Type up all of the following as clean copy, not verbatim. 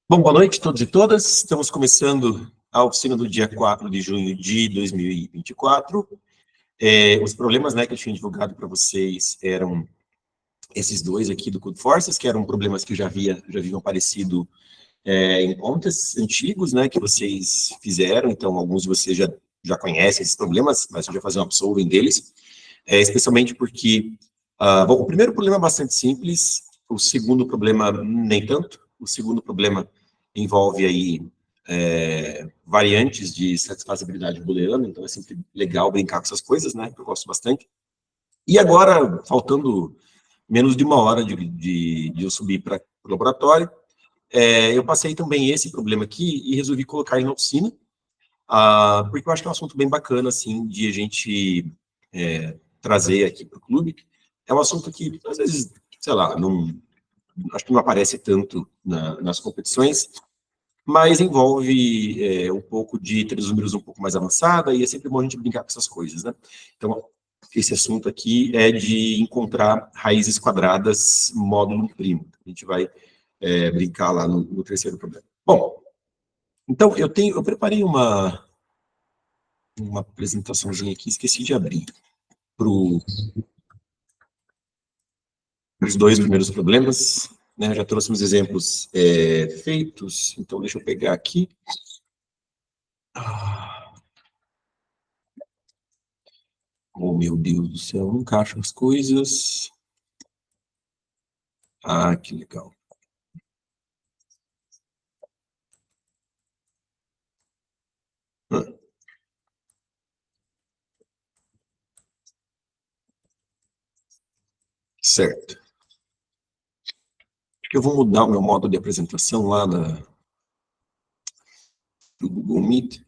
Bom, boa noite a todos e todas. Estamos começando a oficina do dia 4 de junho de 2024. Os problemas, né, que eu tinha divulgado para vocês eram esses dois aqui do Code Forces, que eram problemas que já haviam aparecido em contas antigos, né, que vocês fizeram. Então, alguns de vocês já conhecem esses problemas, mas eu já fazer um upsolving deles, especialmente porque, bom, o primeiro problema é bastante simples, o segundo problema nem tanto. O segundo problema envolve aí variantes de satisfazibilidade booleana, então é sempre legal brincar com essas coisas, né, que eu gosto bastante. E agora, faltando menos de uma hora de eu subir para o laboratório, eu passei também esse problema aqui e resolvi colocar ele na oficina, porque eu acho que é um assunto bem bacana, assim, de a gente trazer aqui para o clube. É um assunto que, às vezes, sei lá, acho que não aparece tanto nas competições, mas envolve um pouco de ter os números um pouco mais avançada, e é sempre bom a gente brincar com essas coisas, né? Então, esse assunto aqui é de encontrar raízes quadradas módulo primo. A gente vai brincar lá no terceiro problema. Bom, então eu preparei uma apresentaçãozinha aqui, esqueci de abrir para os dois primeiros problemas, né? Já trouxe uns exemplos feitos, então deixa eu pegar aqui. Oh, meu Deus do céu, não encaixam as coisas. Ah, que legal. Certo. Acho que eu vou mudar o meu modo de apresentação lá do Google Meet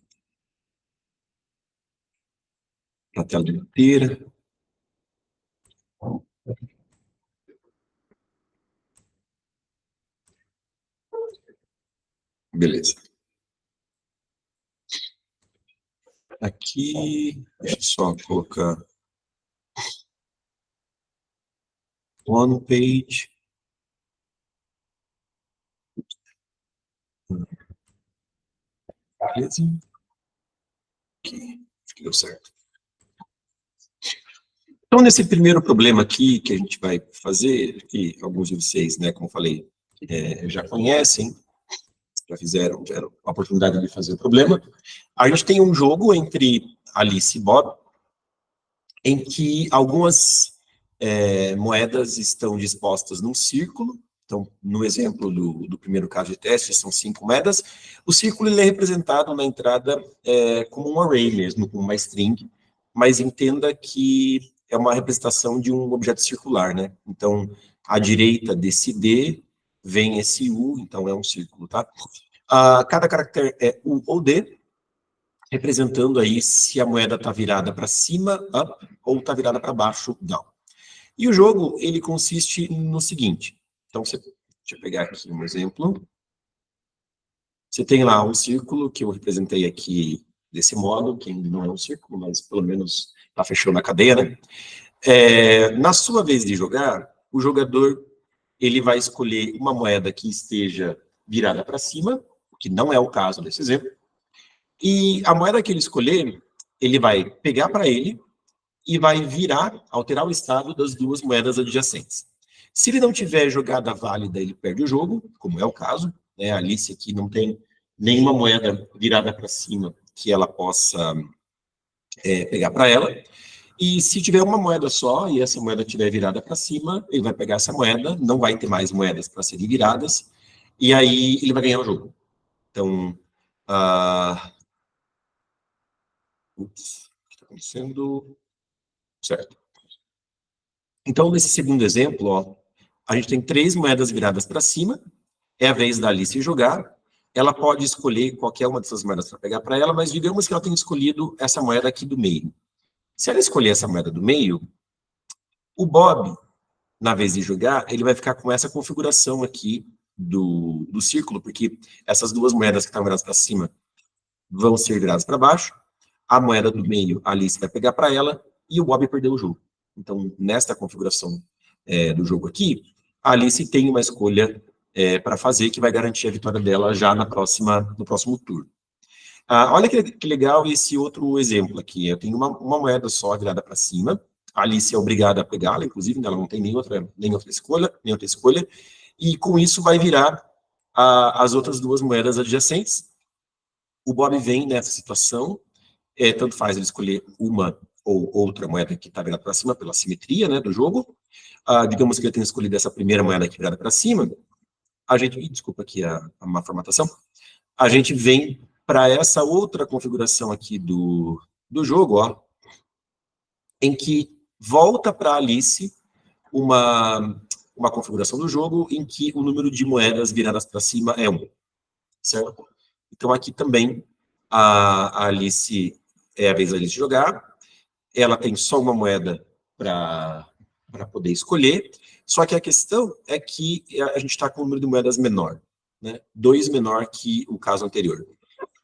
para a tela inteira. Beleza. Aqui, deixa eu só colocar one page. Beleza. Aqui, acho que deu certo. Então, nesse primeiro problema aqui que a gente vai fazer, que alguns de vocês, né, como eu falei, já conhecem, já tiveram a oportunidade de fazer o problema, a gente tem um jogo entre Alice e Bob, em que algumas moedas estão dispostas num círculo. Então, no exemplo do primeiro caso de teste, são 5 moedas. O círculo ele é representado na entrada como um array mesmo, como uma string, mas entenda que é uma representação de um objeto circular, né? Então, à direita desse D vem esse U, então é um círculo, tá? Cada caractere é U ou D, representando aí se a moeda está virada para cima, up, ou está virada para baixo, down. E o jogo, ele consiste no seguinte. Então, deixa eu pegar aqui um exemplo. Você tem lá um círculo que eu representei aqui desse modo, que não é um círculo, mas pelo menos está fechando a cadeia, né? Na sua vez de jogar, o jogador ele vai escolher uma moeda que esteja virada para cima, que não é o caso desse exemplo, e a moeda que ele escolher, ele vai pegar para ele e vai virar, alterar o estado das duas moedas adjacentes. Se ele não tiver jogada válida, ele perde o jogo, como é o caso, né? A Alice aqui não tem nenhuma moeda virada para cima que ela possa pegar para ela. E se tiver uma moeda só, e essa moeda estiver virada para cima, ele vai pegar essa moeda, não vai ter mais moedas para serem viradas, e aí ele vai ganhar o jogo. Então, o que está acontecendo? Certo. Então, nesse segundo exemplo, ó, a gente tem 3 moedas viradas para cima, é a vez da Alice jogar, ela pode escolher qualquer uma dessas moedas para pegar para ela, mas digamos que ela tenha escolhido essa moeda aqui do meio. Se ela escolher essa moeda do meio, o Bob, na vez de jogar, ele vai ficar com essa configuração aqui do círculo, porque essas duas moedas que estão viradas para cima vão ser viradas para baixo, a moeda do meio, a Alice vai pegar para ela, e o Bob perdeu o jogo. Então, nesta configuração do jogo aqui, a Alice tem uma escolha para fazer, que vai garantir a vitória dela já no próximo turno. Olha que legal esse outro exemplo aqui. Eu tenho uma moeda só virada para cima. A Alice é obrigada a pegá-la, inclusive, ela não tem nem outra escolha. E com isso vai virar as outras duas moedas adjacentes. O Bob vem nessa situação, tanto faz ele escolher uma ou outra moeda que está virada para cima, pela simetria, né, do jogo. Digamos que ele tenha escolhido essa primeira moeda aqui virada para cima. Desculpa aqui a má formatação. A gente vem para essa outra configuração aqui do jogo, ó, em que volta para a Alice uma configuração do jogo em que o número de moedas viradas para cima é 1, certo? Então, aqui também, a Alice, é a vez da Alice jogar, ela tem só uma moeda para poder escolher, só que a questão é que a gente está com um número de moedas menor, né? 2 menor que o caso anterior.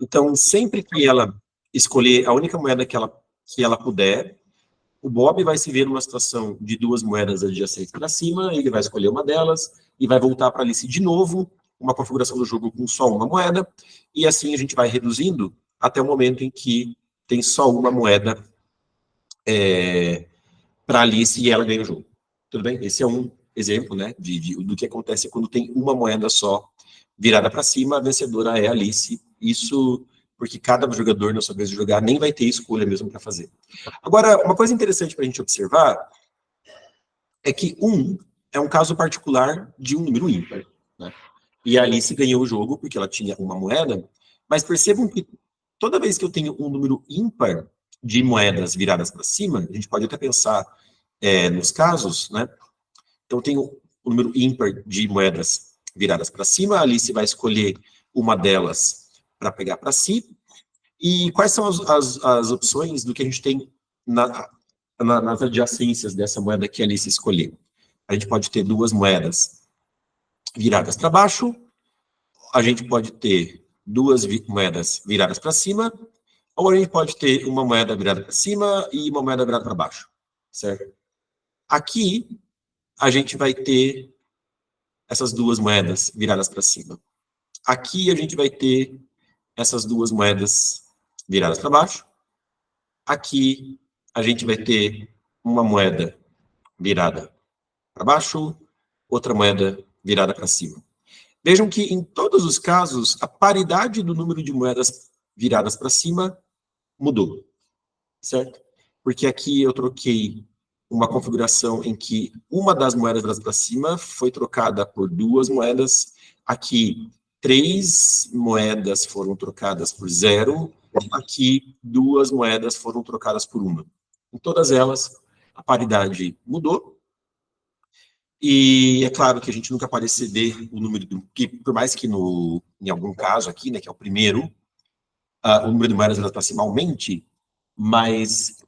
Então, sempre que ela escolher a única moeda que ela puder, o Bob vai se ver numa situação de 2 moedas adjacentes para cima, ele vai escolher uma delas e vai voltar para a Alice de novo, uma configuração do jogo com só uma moeda, e assim a gente vai reduzindo até o momento em que tem só uma moeda para a Alice e ela ganha o jogo. Tudo bem? Esse é um exemplo, né, do que acontece quando tem uma moeda só virada para cima, a vencedora é a Alice. Isso porque cada jogador, na sua vez de jogar, nem vai ter escolha mesmo para fazer. Agora, uma coisa interessante para a gente observar é que 1 é um caso particular de um número ímpar, né? E a Alice ganhou o jogo porque ela tinha uma moeda, mas percebam que toda vez que eu tenho um número ímpar de moedas viradas para cima, a gente pode até pensar nos casos, né? Então, eu tenho um número ímpar de moedas viradas para cima, a Alice vai escolher uma delas para pegar para si. E quais são as opções do que a gente tem nas adjacências dessa moeda que a Alice escolheu? A gente pode ter 2 moedas viradas para baixo, a gente pode ter 2 moedas viradas para cima, ou a gente pode ter uma moeda virada para cima e uma moeda virada para baixo, certo? Aqui, a gente vai ter essas 2 moedas viradas para cima. Aqui, a gente vai ter essas 2 moedas viradas para baixo. Aqui, a gente vai ter uma moeda virada para baixo, outra moeda virada para cima. Vejam que, em todos os casos, a paridade do número de moedas viradas para cima mudou, certo? Porque aqui eu troquei uma configuração em que uma das moedas viradas para cima foi trocada por 2 moedas. Aqui, 3 moedas foram trocadas por 0. Aqui, 2 moedas foram trocadas por 1. Em todas elas, a paridade mudou. E é claro que a gente nunca pode exceder o número, que por mais que em algum caso aqui, né, que é o primeiro, o número de moedas viradas para cima aumente, mas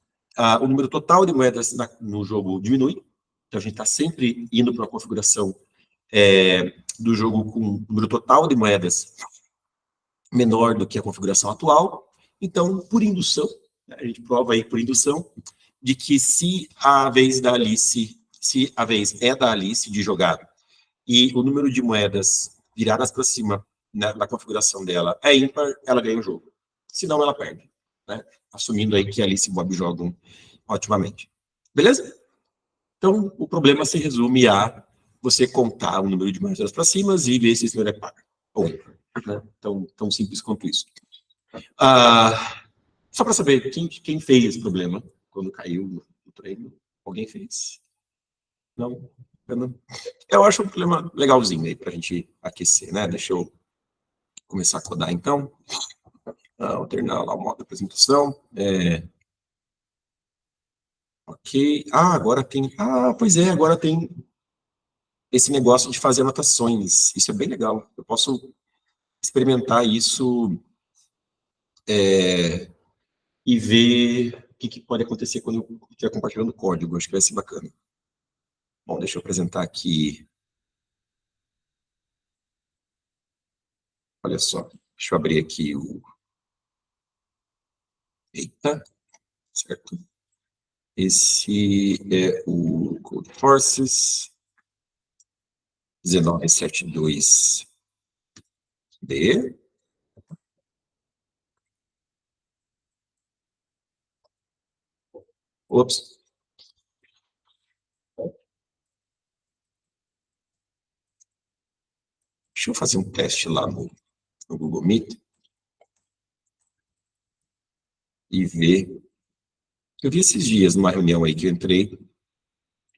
o número total de moedas no jogo diminui. Então, a gente está sempre indo para uma configuração do jogo com um número total de moedas menor do que a configuração atual. Então, por indução, a gente prova aí por indução, de que se a vez é da Alice de jogar e o número de moedas viradas para cima na configuração dela é ímpar, ela ganha o jogo. Senão, ela perde, né? Assumindo aí que a Alice e o Bob jogam otimamente. Beleza? Então, o problema se resume a você contar o número de moedas para cima e ver se esse número é par ou ímpar, né? Tão simples quanto isso. Só para saber, quem fez esse problema quando caiu o treino? Alguém fez? Não? Eu acho um problema legalzinho aí para a gente aquecer, né? Deixa eu começar a codar, então. Alternar lá o modo de apresentação. Ok. Agora tem... pois é, agora tem esse negócio de fazer anotações. Isso é bem legal. Eu posso experimentar isso e ver o que pode acontecer quando eu estiver compartilhando código. Acho que vai ser bacana. Bom, deixa eu apresentar aqui. Olha só. Deixa eu abrir aqui o... Eita. Certo. Esse é o Code Forces. 1972D. Ops. Deixa eu fazer um teste lá no Google Meet e ver. Eu vi esses dias, numa reunião aí que eu entrei,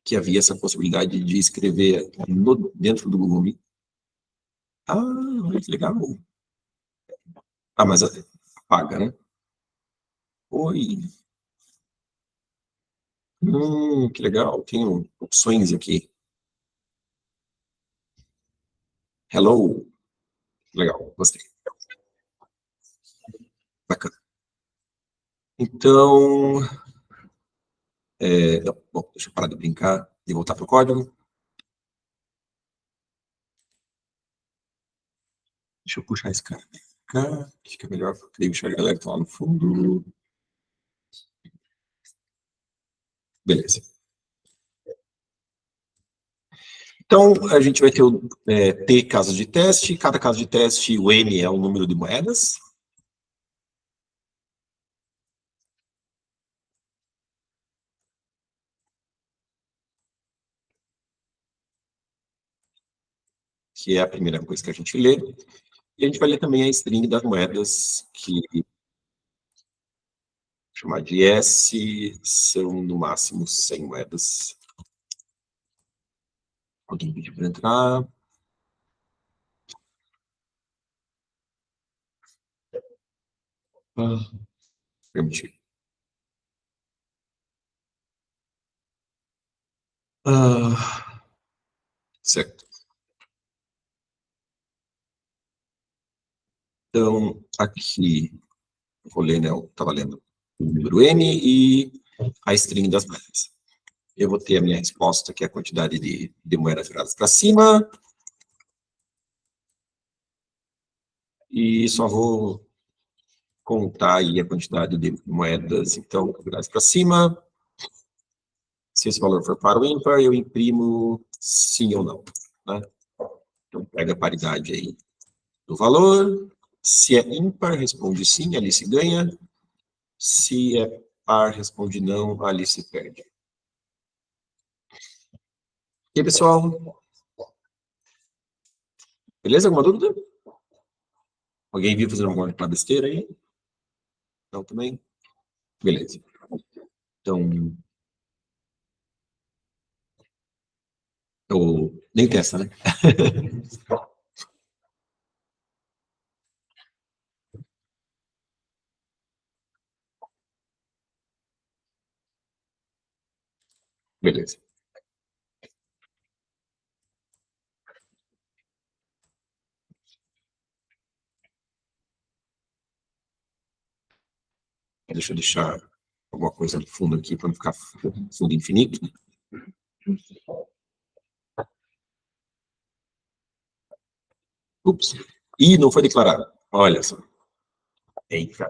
que havia essa possibilidade de escrever dentro do Google Meet. Ah, olha que legal. Ah, mas apaga, né? Oi. Que legal. Tenho opções aqui. Hello. Legal, gostei. Bacana. Então, não, bom, deixa eu parar de brincar e voltar para o código. Deixa eu puxar esse cara pra cá, que fica melhor, porque daí enxerga a galera que tá lá no fundo. Beleza. Então, a gente vai ter T casos de teste. Cada caso de teste, o N é o número de moedas. Que é a primeira coisa que a gente lê. E a gente vai ler também a string das moedas, que chamar de S, são no máximo 100 moedas. Alguém pediu para entrar? Permitir. Certo. Então, aqui, eu vou ler, né? Eu estava lendo o número N e a string das moedas. Eu vou ter a minha resposta, que é a quantidade de moedas viradas para cima. E só vou contar aí a quantidade de moedas, então, viradas para cima. Se esse valor for par ou ímpar, eu imprimo sim ou não, né? Então, pega a paridade aí do valor. Se é ímpar, responde sim, ali se ganha. Se é par, responde não, ali se perde. E aí, pessoal? Beleza? Alguma dúvida? Alguém viu fazendo alguma besteira aí? Não, também? Beleza. Então, eu nem testa, né? Beleza. Deixa eu deixar alguma coisa no fundo aqui para não ficar fundo infinito. Ups. E não foi declarado. Olha só. Eita.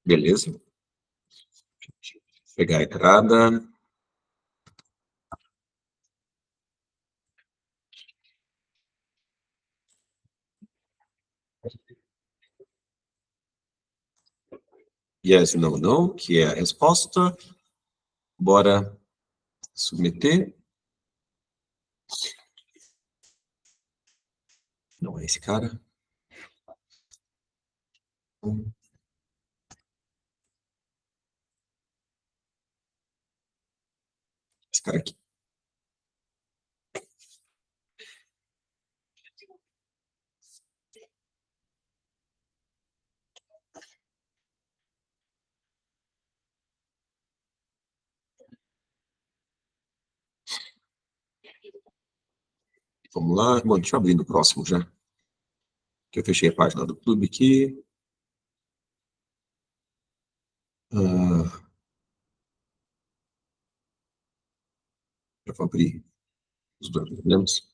Beleza. Pegar a entrada. Yes, não, não, que é a resposta. Bora submeter. Não é esse cara. Esse cara aqui. Vamos lá. Bom, deixa eu abrir no próximo já. Que eu fechei a página do clube aqui. Já vou abrir os dois problemas.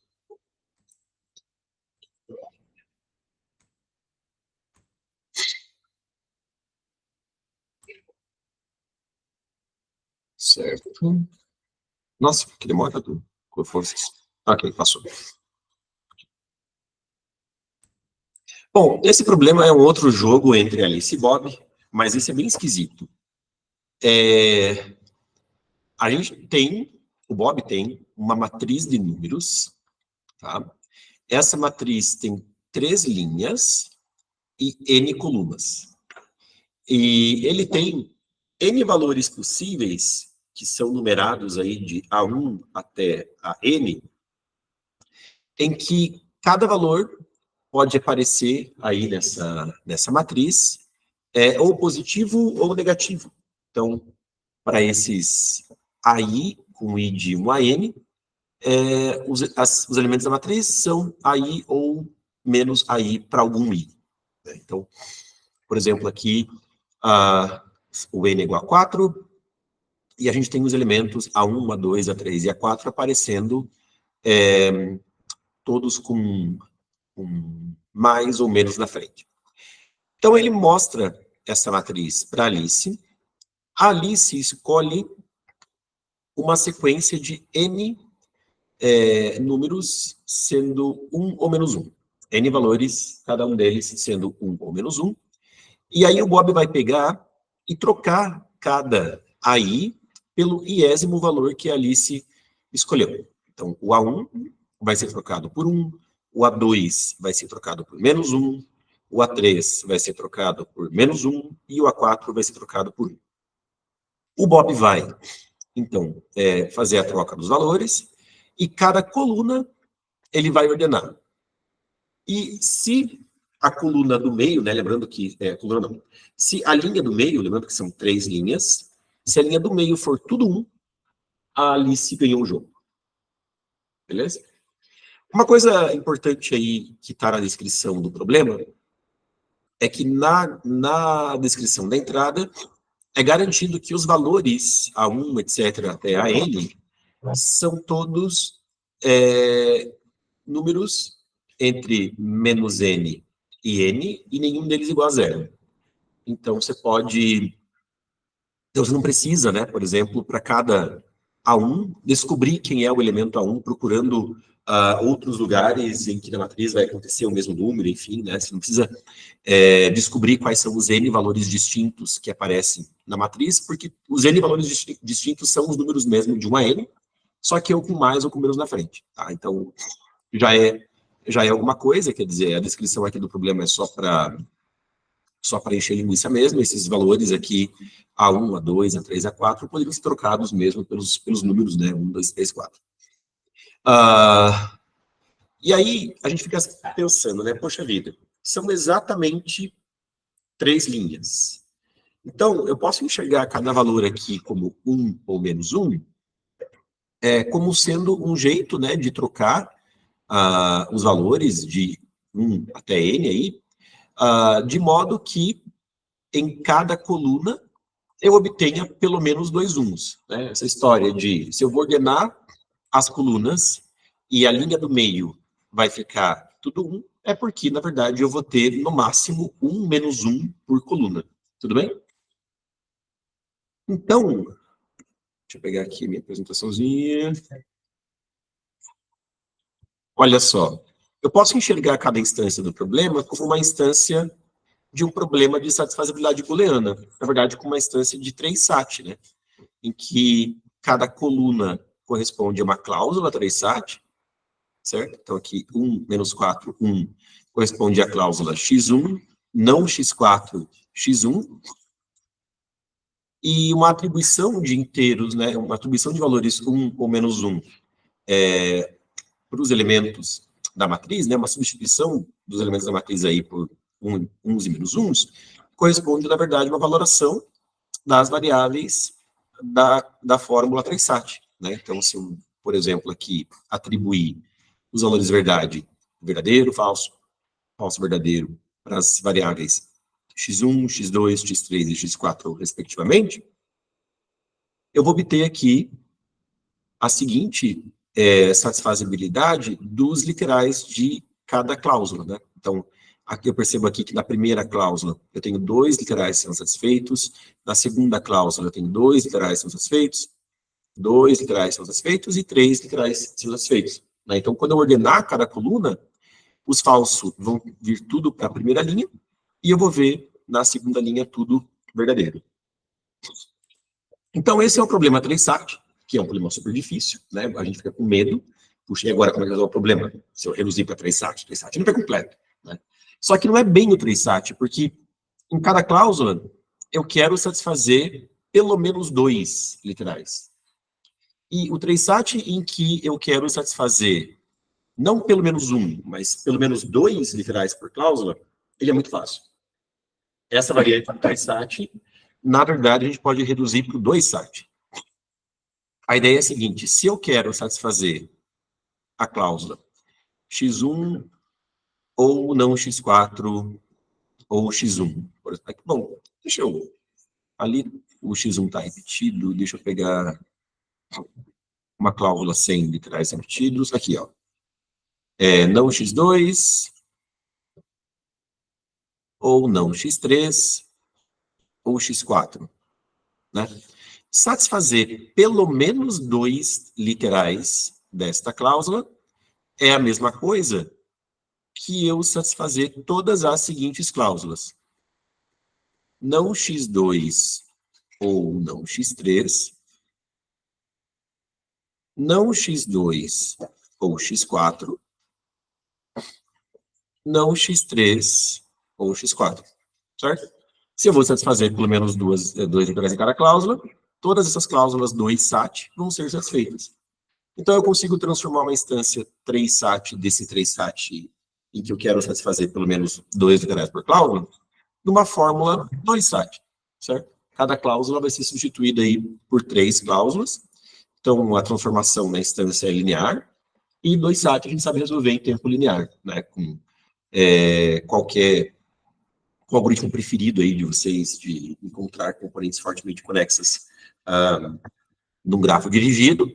Certo. Nossa, que demora tudo. Com forças. Ok, passou. Bom, esse problema é um outro jogo entre Alice e Bob, mas esse é bem esquisito. A gente tem, o Bob tem uma matriz de números, tá? Essa matriz tem 3 linhas e N colunas. E ele tem N valores possíveis, que são numerados aí de A1 até a N, em que cada valor pode aparecer aí nessa matriz, ou positivo ou negativo. Então, para esses AI com I de 1 a N, os elementos da matriz são AI ou menos AI para algum I. Então, por exemplo, aqui, o N é igual a 4, e a gente tem os elementos A1, A2, A3 e A4 aparecendo todos com mais ou menos na frente. Então, ele mostra essa matriz para a Alice. A Alice escolhe uma sequência de N números sendo 1 ou menos 1. N valores, cada um deles sendo 1 ou menos 1. E aí o Bob vai pegar e trocar cada AI pelo iésimo valor que a Alice escolheu. Então, o A1 vai ser trocado por 1, o A2 vai ser trocado por menos 1, o A3 vai ser trocado por menos 1 e o A4 vai ser trocado por 1. O Bob vai, então, fazer a troca dos valores e cada coluna ele vai ordenar. E se a coluna do meio, né, lembrando que, coluna não, se a linha do meio, lembrando que são 3 linhas, se a linha do meio for tudo 1, a Alice ganhou o jogo. Beleza? Uma coisa importante aí que está na descrição do problema é que na descrição da entrada é garantido que os valores A1, etc., até a N, são todos números entre menos N e N, e nenhum deles igual a 0. Então, você pode... Então, você não precisa, né, por exemplo, para cada A1, descobrir quem é o elemento A1, procurando outros lugares em que na matriz vai acontecer o mesmo número, enfim, né, você não precisa descobrir quais são os N valores distintos que aparecem na matriz, porque os N valores distintos são os números mesmo de 1 a N, só que eu com mais ou com menos na frente, tá? Então, já é alguma coisa, quer dizer, a descrição aqui do problema é só para encher linguiça mesmo. Esses valores aqui, A1, A2, A3, A4, poderiam ser trocados mesmo pelos números, né, 1, 2, 3, 4. E aí, a gente fica pensando, né, poxa vida, são exatamente 3 linhas. Então, eu posso enxergar cada valor aqui como 1 ou menos 1, como sendo um jeito, né, de trocar os valores de 1 até N aí, de modo que em cada coluna eu obtenha pelo menos 2 1s. Né? Essa história de, se eu vou ordenar as colunas e a linha do meio vai ficar tudo 1, é porque, na verdade, eu vou ter, no máximo, 1 menos 1 por coluna. Tudo bem? Então, deixa eu pegar aqui minha apresentaçãozinha. Olha só, eu posso enxergar cada instância do problema como uma instância de um problema de satisfazibilidade booleana. Na verdade, como uma instância de 3-SAT, né? Em que cada coluna corresponde a uma cláusula 3-SAT, certo? Então, aqui, 1 menos 4, 1, corresponde à cláusula x1, não x4, x1, e uma atribuição de inteiros, né? Uma atribuição de valores 1 ou menos 1 para os elementos da matriz, né? Uma substituição dos elementos da matriz aí por uns e menos uns, corresponde, na verdade, a uma valoração das variáveis da fórmula 3-SAT. Né? Então, se eu, por exemplo, aqui atribuir os valores verdadeiro, falso, falso, verdadeiro, para as variáveis x1, x2, x3 e x4, respectivamente, eu vou obter aqui a seguinte satisfazibilidade dos literais de cada cláusula. Né? Então, aqui eu percebo aqui que na primeira cláusula eu tenho 2 literais sendo satisfeitos, na segunda cláusula eu tenho 2 literais sendo satisfeitos, 2 literais são satisfeitos e 3 literais são satisfeitos. Né? Então, quando eu ordenar cada coluna, os falsos vão vir tudo para a primeira linha e eu vou ver na segunda linha tudo verdadeiro. Então, esse é o problema 3-SAT, que é um problema super difícil, né? A gente fica com medo. Puxa, e agora como é que resolve o problema? Se eu reduzir para 3-SAT, 3-SAT não é completo, né? Só que não é bem o 3-SAT, porque em cada cláusula eu quero satisfazer pelo menos 2 literais. E o 3-SAT em que eu quero satisfazer não pelo menos 1, mas pelo menos 2 literais por cláusula, ele é muito fácil. Essa variante do 3-SAT, na verdade, a gente pode reduzir para o 2-SAT. A ideia é a seguinte: se eu quero satisfazer a cláusula x1 ou não x4 ou x1, por exemplo, bom, deixa eu... Ali o x1 está repetido, deixa eu pegar uma cláusula sem literais repetidos. Aqui, ó. Não x2 ou não x3 ou x4, né? Satisfazer pelo menos 2 literais desta cláusula é a mesma coisa que eu satisfazer todas as seguintes cláusulas. Não x2 ou não x3, não x2 ou x4, não x3 ou x4, certo? Se eu vou satisfazer pelo menos 2 literais em cada cláusula, todas essas cláusulas 2-SAT vão ser satisfeitas. Então, eu consigo transformar uma instância 3-SAT desse 3-SAT em que eu quero satisfazer pelo menos 2 literais por cláusula, numa fórmula 2-SAT, certo? Cada cláusula vai ser substituída aí por 3 cláusulas. Então, a transformação na instância é linear, e 2-SAT a gente sabe resolver em tempo linear, né? Com com o algoritmo preferido aí de vocês, de encontrar componentes fortemente conexas num grafo dirigido.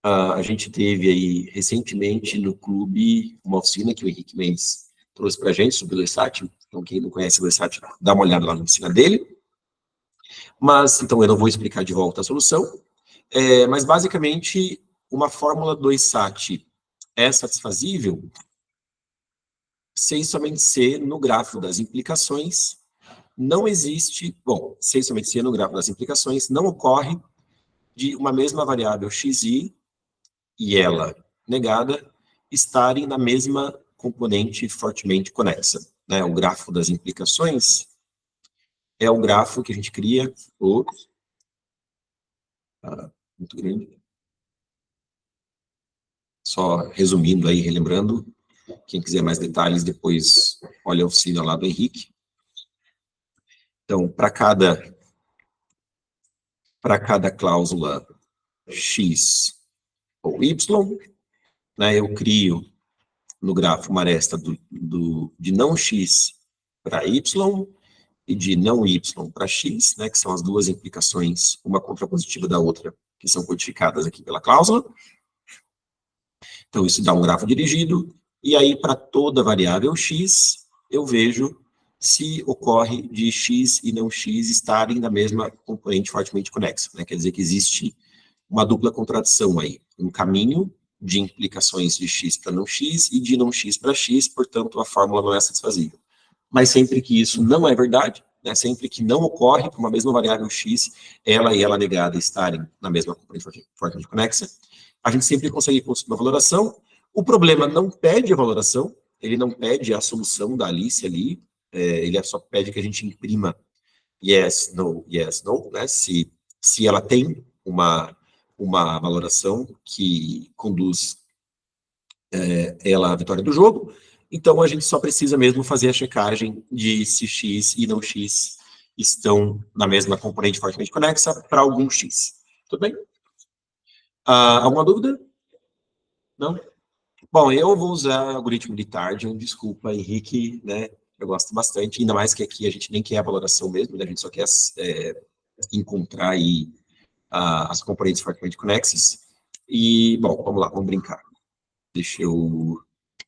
A gente teve aí, recentemente, no clube, uma oficina que o Henrique Mendes trouxe para a gente sobre o LeSAT. Então, quem não conhece o LeSAT, dá uma olhada lá na oficina dele. Mas, então, eu não vou explicar de volta a solução. Mas, basicamente, uma fórmula 2-SAT é satisfazível sem somente ser no grafo das implicações. Não existe, bom, sem somente ser no grafo das implicações, não ocorre de uma mesma variável xi e ela negada estarem na mesma componente fortemente conexa, né? O grafo das implicações é o grafo que a gente cria, muito grande. Só resumindo aí, relembrando, quem quiser mais detalhes, depois olha a oficina lá do Henrique. Então, para cada cláusula x ou y, né, eu crio no grafo uma aresta de não x para y e de não y para x, né, que são as duas implicações, uma contrapositiva da outra, que são codificadas aqui pela cláusula. Então, isso dá um grafo dirigido, e aí, para toda variável x, eu vejo se ocorre de x e não x estarem na mesma componente fortemente conexa, né? Quer dizer que existe uma dupla contradição aí, um caminho de implicações de x para não x e de não x para x, portanto, a fórmula não é satisfazível. Mas sempre que isso não é verdade, né, sempre que não ocorre para uma mesma variável x, ela e ela negada estarem na mesma componente fortemente conexa, a gente sempre consegue construir uma valoração. O problema não pede a valoração, ele não pede a solução da Alice ali, ele só pede que a gente imprima yes, no, né, se ela tem uma valoração que conduz ela à vitória do jogo. Então, a gente só precisa mesmo fazer a checagem de se x e não x estão na mesma componente fortemente conexa para algum x. Tudo bem? Alguma dúvida? Não? Bom, eu vou usar algoritmo de Tardian, desculpa, Henrique, né? Eu gosto bastante, ainda mais que aqui a gente nem quer a valoração mesmo, né? A gente só quer encontrar aí as componentes fortemente conexas. E, bom, vamos lá, vamos brincar. Deixa eu...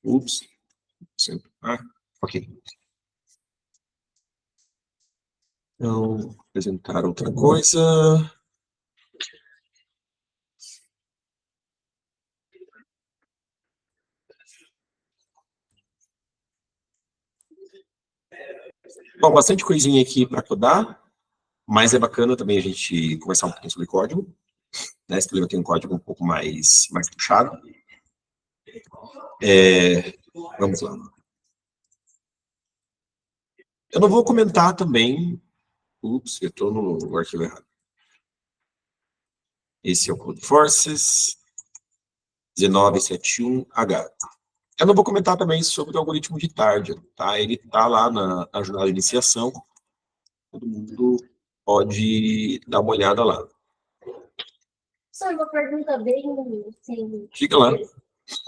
Ups. Ok. Então, apresentar outra coisa. Bom, bastante coisinha aqui para codar, mas é bacana também a gente conversar um pouquinho sobre código. Né? Esse problema tem um código um pouco mais puxado. Vamos lá. Eu não vou comentar também... Ups, eu estou no arquivo errado. Esse é o Code Forces 1971H. Eu não vou comentar também sobre o algoritmo de Tardian, tá? Ele está lá na jornada de iniciação. Todo mundo pode dar uma olhada lá. Só uma pergunta bem, assim... Fica lá.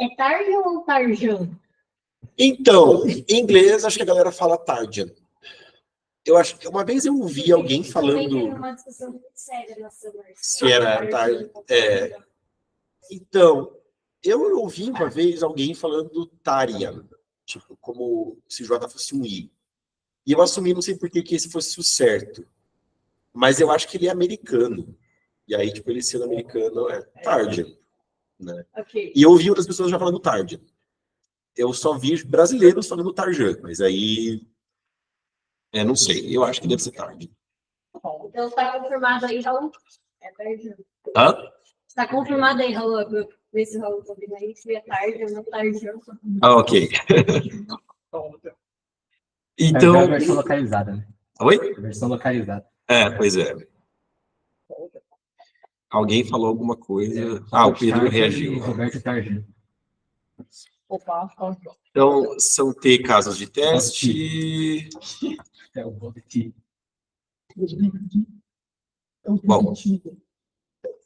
É Tardian ou Tarjan? Então, em inglês, acho que a galera fala Tardian. Eu acho que uma vez eu ouvi alguém falando... Também tem uma discussão muito séria na Summer. Se era Tardian. Então, eu ouvi uma vez alguém falando Tarian, tipo, como se J fosse um I. E eu assumi, não sei por que esse fosse o certo. Mas eu acho que ele é americano. E aí, tipo, ele sendo americano é Tardian. Né? Okay. E eu ouvi outras pessoas já falando Tardian. Eu só vi brasileiros falando Tarjan, mas aí... não sei, eu acho que deve ser Tardian. Então está confirmado aí, Raul? É Tarjan. Hã? Está confirmado aí, Raul? Vê se o Raul está vendo aí, se é Tarjan ou não Tarjan. Ah, ok. Então... É a versão localizada, né? Oi? A versão localizada. Pois é. Alguém falou alguma coisa... o Pedro reagiu. Roberto Tarjan. Opa, Então, são T casos de teste... É o Bobti. Bom,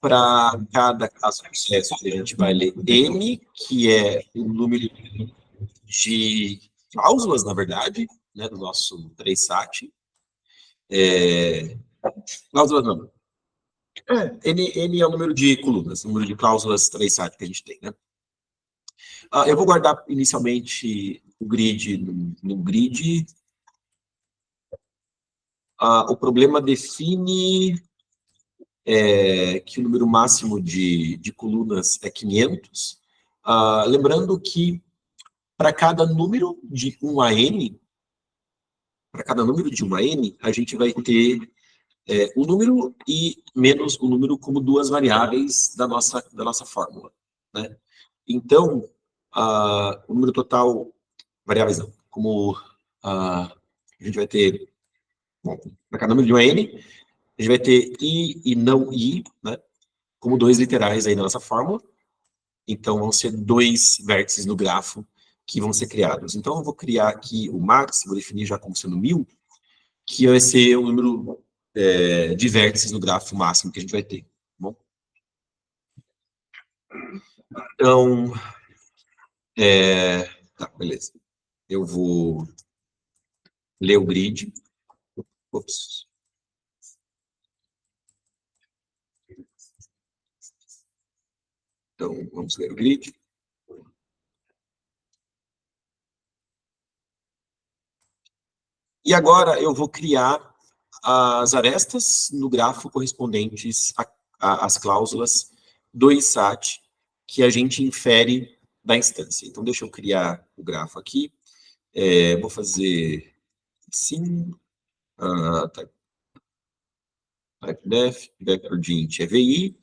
para cada caso de teste, a gente vai ler N, que é o número de cláusulas, na verdade, né, do nosso 3SAT. Cláusulas não. N é o número de colunas, o número de cláusulas 3SAT que a gente tem, né? Eu vou guardar inicialmente o grid no grid. O problema define que o número máximo de colunas é 500. Lembrando que para cada número de 1 a n, a gente vai ter o número e menos o número como duas variáveis da nossa fórmula. Né? Então, o número total, variáveis não, como a gente vai ter, para cada número de 1 a n, a gente vai ter i e não i, né, como dois literais aí na nossa fórmula. Então, vão ser dois vértices no grafo que vão ser criados. Então, eu vou criar aqui o max, vou definir já como sendo 1000, que vai ser o número de vértices no grafo máximo que a gente vai ter. Tá bom? Então, tá, beleza. Eu vou ler o grid. Ops. Então, vamos ler o grid. E agora eu vou criar as arestas no grafo correspondentes às cláusulas do ISAT que a gente infere da instância. Então, deixa eu criar o grafo aqui. Vou fazer sim, typedef, vector.int é VI.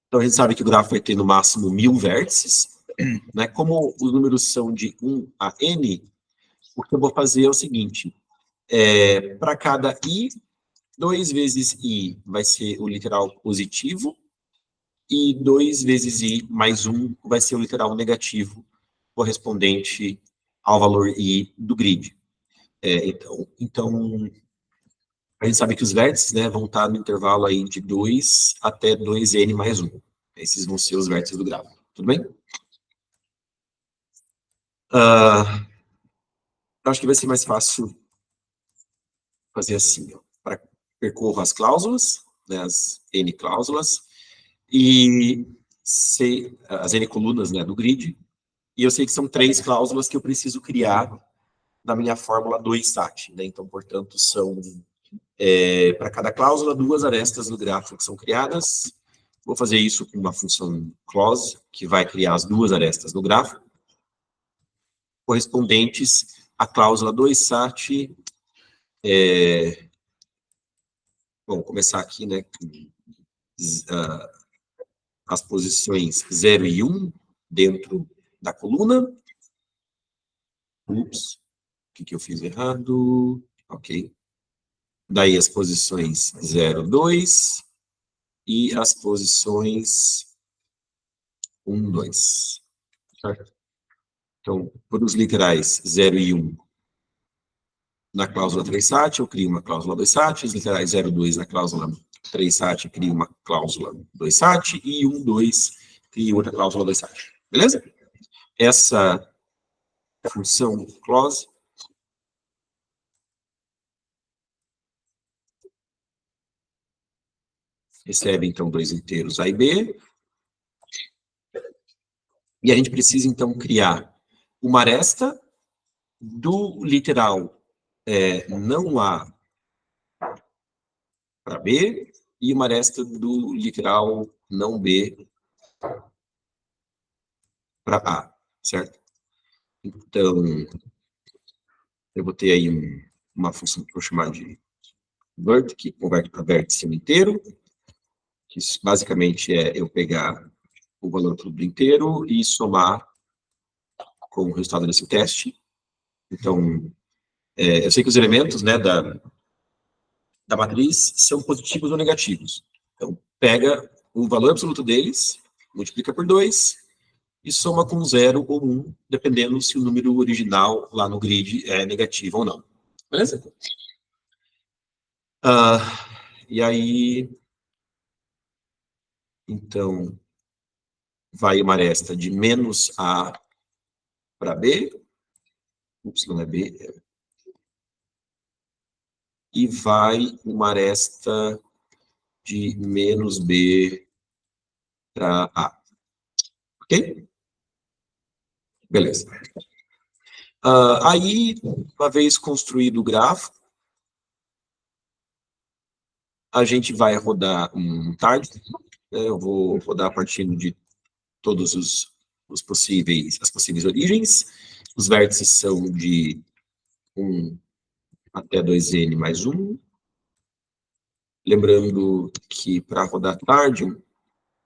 Então, a gente sabe que o grafo vai ter no máximo 1000 vértices. Né? Como os números são de 1 a n, o que eu vou fazer é o seguinte, para cada i, 2 vezes i vai ser o literal positivo, e 2 vezes i mais 1 vai ser o literal negativo, correspondente ao valor i do grid. Então, a gente sabe que os vértices, né, vão estar no intervalo aí de 2 até 2n mais 1. Esses vão ser os vértices do grafo. Tudo bem? Eu acho que vai ser mais fácil fazer assim, para percorro as cláusulas, né, as n cláusulas, e as n colunas, né, do grid, e eu sei que são 3 cláusulas que eu preciso criar na minha fórmula do ISAT, né? Então, portanto, são, para cada cláusula, 2 arestas no gráfico que são criadas. Vou fazer isso com uma função close, que vai criar as 2 arestas no gráfico, correspondentes a cláusula 2SAT, vamos começar aqui, né, com as posições 0 e 1 dentro da coluna. Ups, o que eu fiz errado? Ok. Daí as posições 0, 2 e as posições 1, 2. Certo? Então, por os literais 0 e 1 na cláusula 3SAT, eu crio uma cláusula 2SAT, os literais 0 e 2 na cláusula 3SAT, eu crio uma cláusula 2SAT, e 1, 2, crio outra cláusula 2SAT. Beleza? Essa função clause recebe, então, dois inteiros A e B. E a gente precisa, então, criar uma aresta do literal não A para B e uma aresta do literal não B para A, certo? Então, eu vou ter aí uma função que eu vou chamar de vert, que converte para vértice inteiro, que basicamente é eu pegar o valor tudo inteiro e somar com o resultado desse teste. Então, eu sei que os elementos, né, da matriz são positivos ou negativos. Então, pega o valor absoluto deles, multiplica por 2 e soma com 0 ou 1, dependendo se o número original lá no grid é negativo ou não. Beleza? E aí, então, vai uma aresta de menos A para B, Y é B, e vai uma aresta de menos B para A. Ok? Beleza. Aí, uma vez construído o grafo, a gente vai rodar um target. Eu vou rodar a partir de todos as possíveis origens. Os vértices são de 1 até 2n mais 1. Lembrando que para rodar target,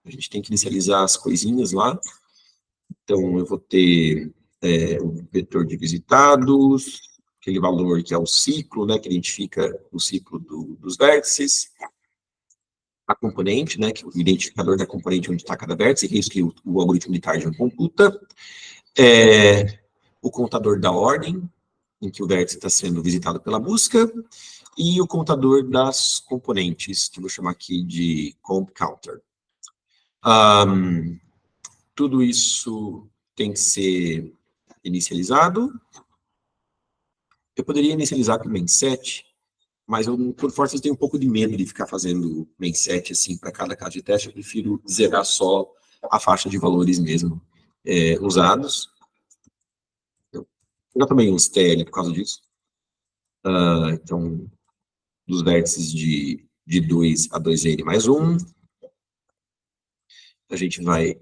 a gente tem que inicializar as coisinhas lá. Então, eu vou ter o vetor de visitados, aquele valor que é o ciclo, né, que identifica o ciclo dos vértices. A componente, né, que é o identificador da componente onde está cada vértice, que é isso que o algoritmo de Target computa. O contador da ordem, em que o vértice está sendo visitado pela busca, e o contador das componentes, que eu vou chamar aqui de comp counter. Tudo isso tem que ser inicializado. Eu poderia inicializar com main set, mas eu, por força, tenho um pouco de medo de ficar fazendo main set assim para cada caso de teste. Eu prefiro zerar só a faixa de valores mesmo usados. Eu já tomei uns TL por causa disso. Então, dos vértices de 2 a 2n mais 1, a gente vai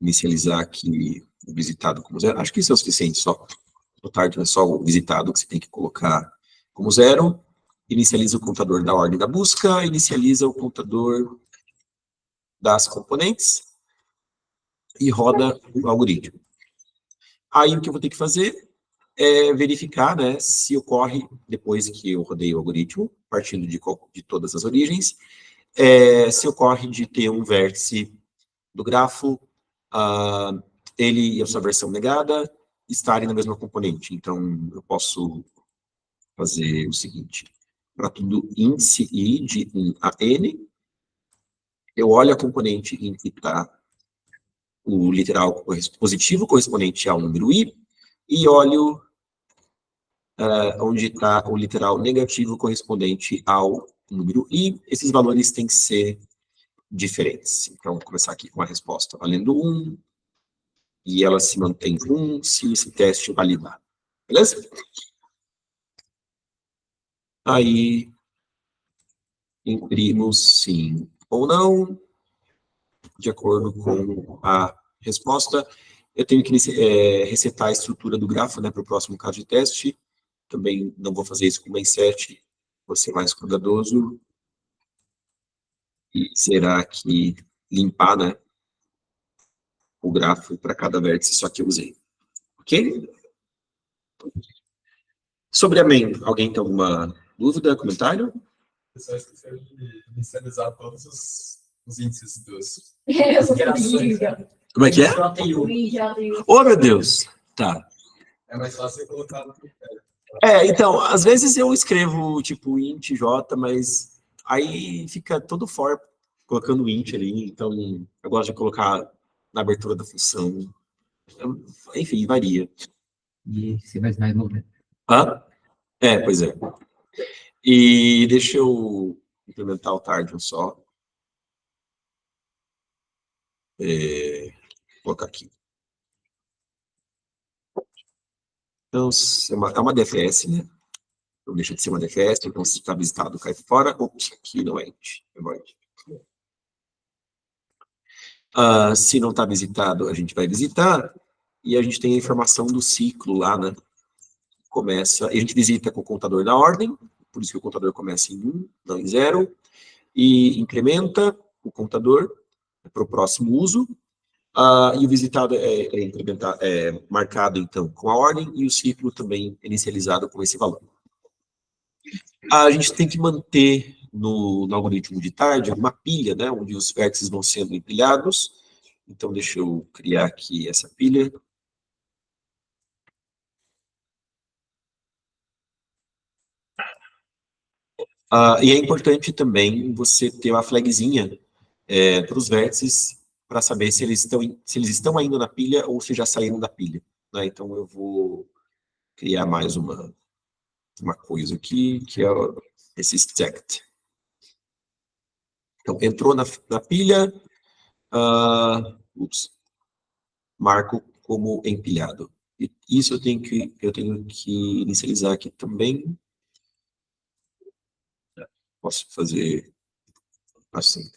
inicializar aqui o visitado como 0. Acho que isso é o suficiente só. No target é só o visitado que você tem que colocar como 0. Inicializa o contador da ordem da busca, inicializa o contador das componentes e roda o algoritmo. Aí o que eu vou ter que fazer é verificar, né, se ocorre, depois que eu rodei o algoritmo, partindo de todas as origens, se ocorre de ter um vértice do grafo, ele e a sua versão negada estarem na mesma componente. Então, eu posso fazer o seguinte: para tudo índice i de 1 a n, eu olho a componente em que está o literal positivo correspondente ao número i, e olho onde está o literal negativo correspondente ao número i. Esses valores têm que ser diferentes. Então, vou começar aqui com a resposta valendo 1, e ela se mantém 1 se esse teste validar. Beleza? Aí, imprimo sim ou não, de acordo com a resposta. Eu tenho que resetar a estrutura do grafo, né, para o próximo caso de teste. Também não vou fazer isso com o main7, vou ser mais cuidadoso. E será que limpar, né, o grafo para cada vértice só que eu usei. Ok? Sobre a main, alguém tem alguma dúvida, comentário? Eu só esqueci de inicializar todos os índices dos Gerações. Como é que é? Oh, meu Deus! Tá. É mais fácil colocar no critério. Então, às vezes eu escrevo, tipo, int, j, mas aí fica todo for colocando int ali, então eu gosto de colocar na abertura da função. Enfim, varia. E C++ não, né? Hã? Pois é. E deixa eu implementar o Tardium só. Vou colocar aqui. Então, é uma DFS, né? Não deixa de ser uma DFS, então se está visitado, cai fora. Ops, aqui não é int, é void. Se não está visitado, a gente vai visitar, e a gente tem a informação do ciclo lá, né? Começa, a gente visita com o contador da ordem, por isso que o contador começa em 1, não em 0, e incrementa o contador para o próximo uso, e o visitado é marcado, então, com a ordem, e o ciclo também inicializado com esse valor. A gente tem que manter no algoritmo de tarde uma pilha, né, onde os vértices vão sendo empilhados. Então, deixa eu criar aqui essa pilha. E é importante também você ter uma flagzinha para os vértices, para saber se eles estão ainda na pilha ou se já saíram da pilha, né? Então, eu vou criar mais uma coisa aqui, que é esse stacked. Então, entrou na pilha, marco como empilhado. E isso eu tenho que inicializar aqui também. Posso fazer assim.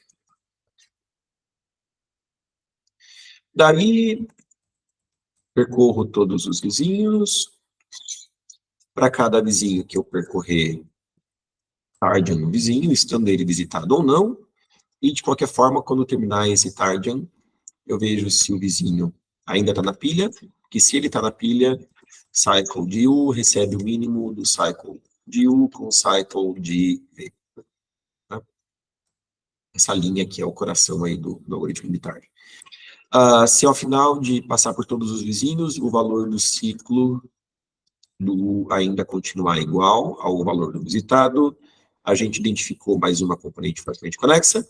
Daí, percorro todos os vizinhos. Para cada vizinho que eu percorrer, tardian no vizinho, estando ele visitado ou não. E, de qualquer forma, quando terminar esse tardian, eu vejo se o vizinho ainda está na pilha, que se ele está na pilha, cycle de U recebe o mínimo do cycle de U com cycle de V. Tá? Essa linha aqui é o coração aí do algoritmo de tarde. Se ao final de passar por todos os vizinhos, o valor do ciclo do ainda continuar igual ao valor do visitado, a gente identificou mais uma componente facilmente conexa,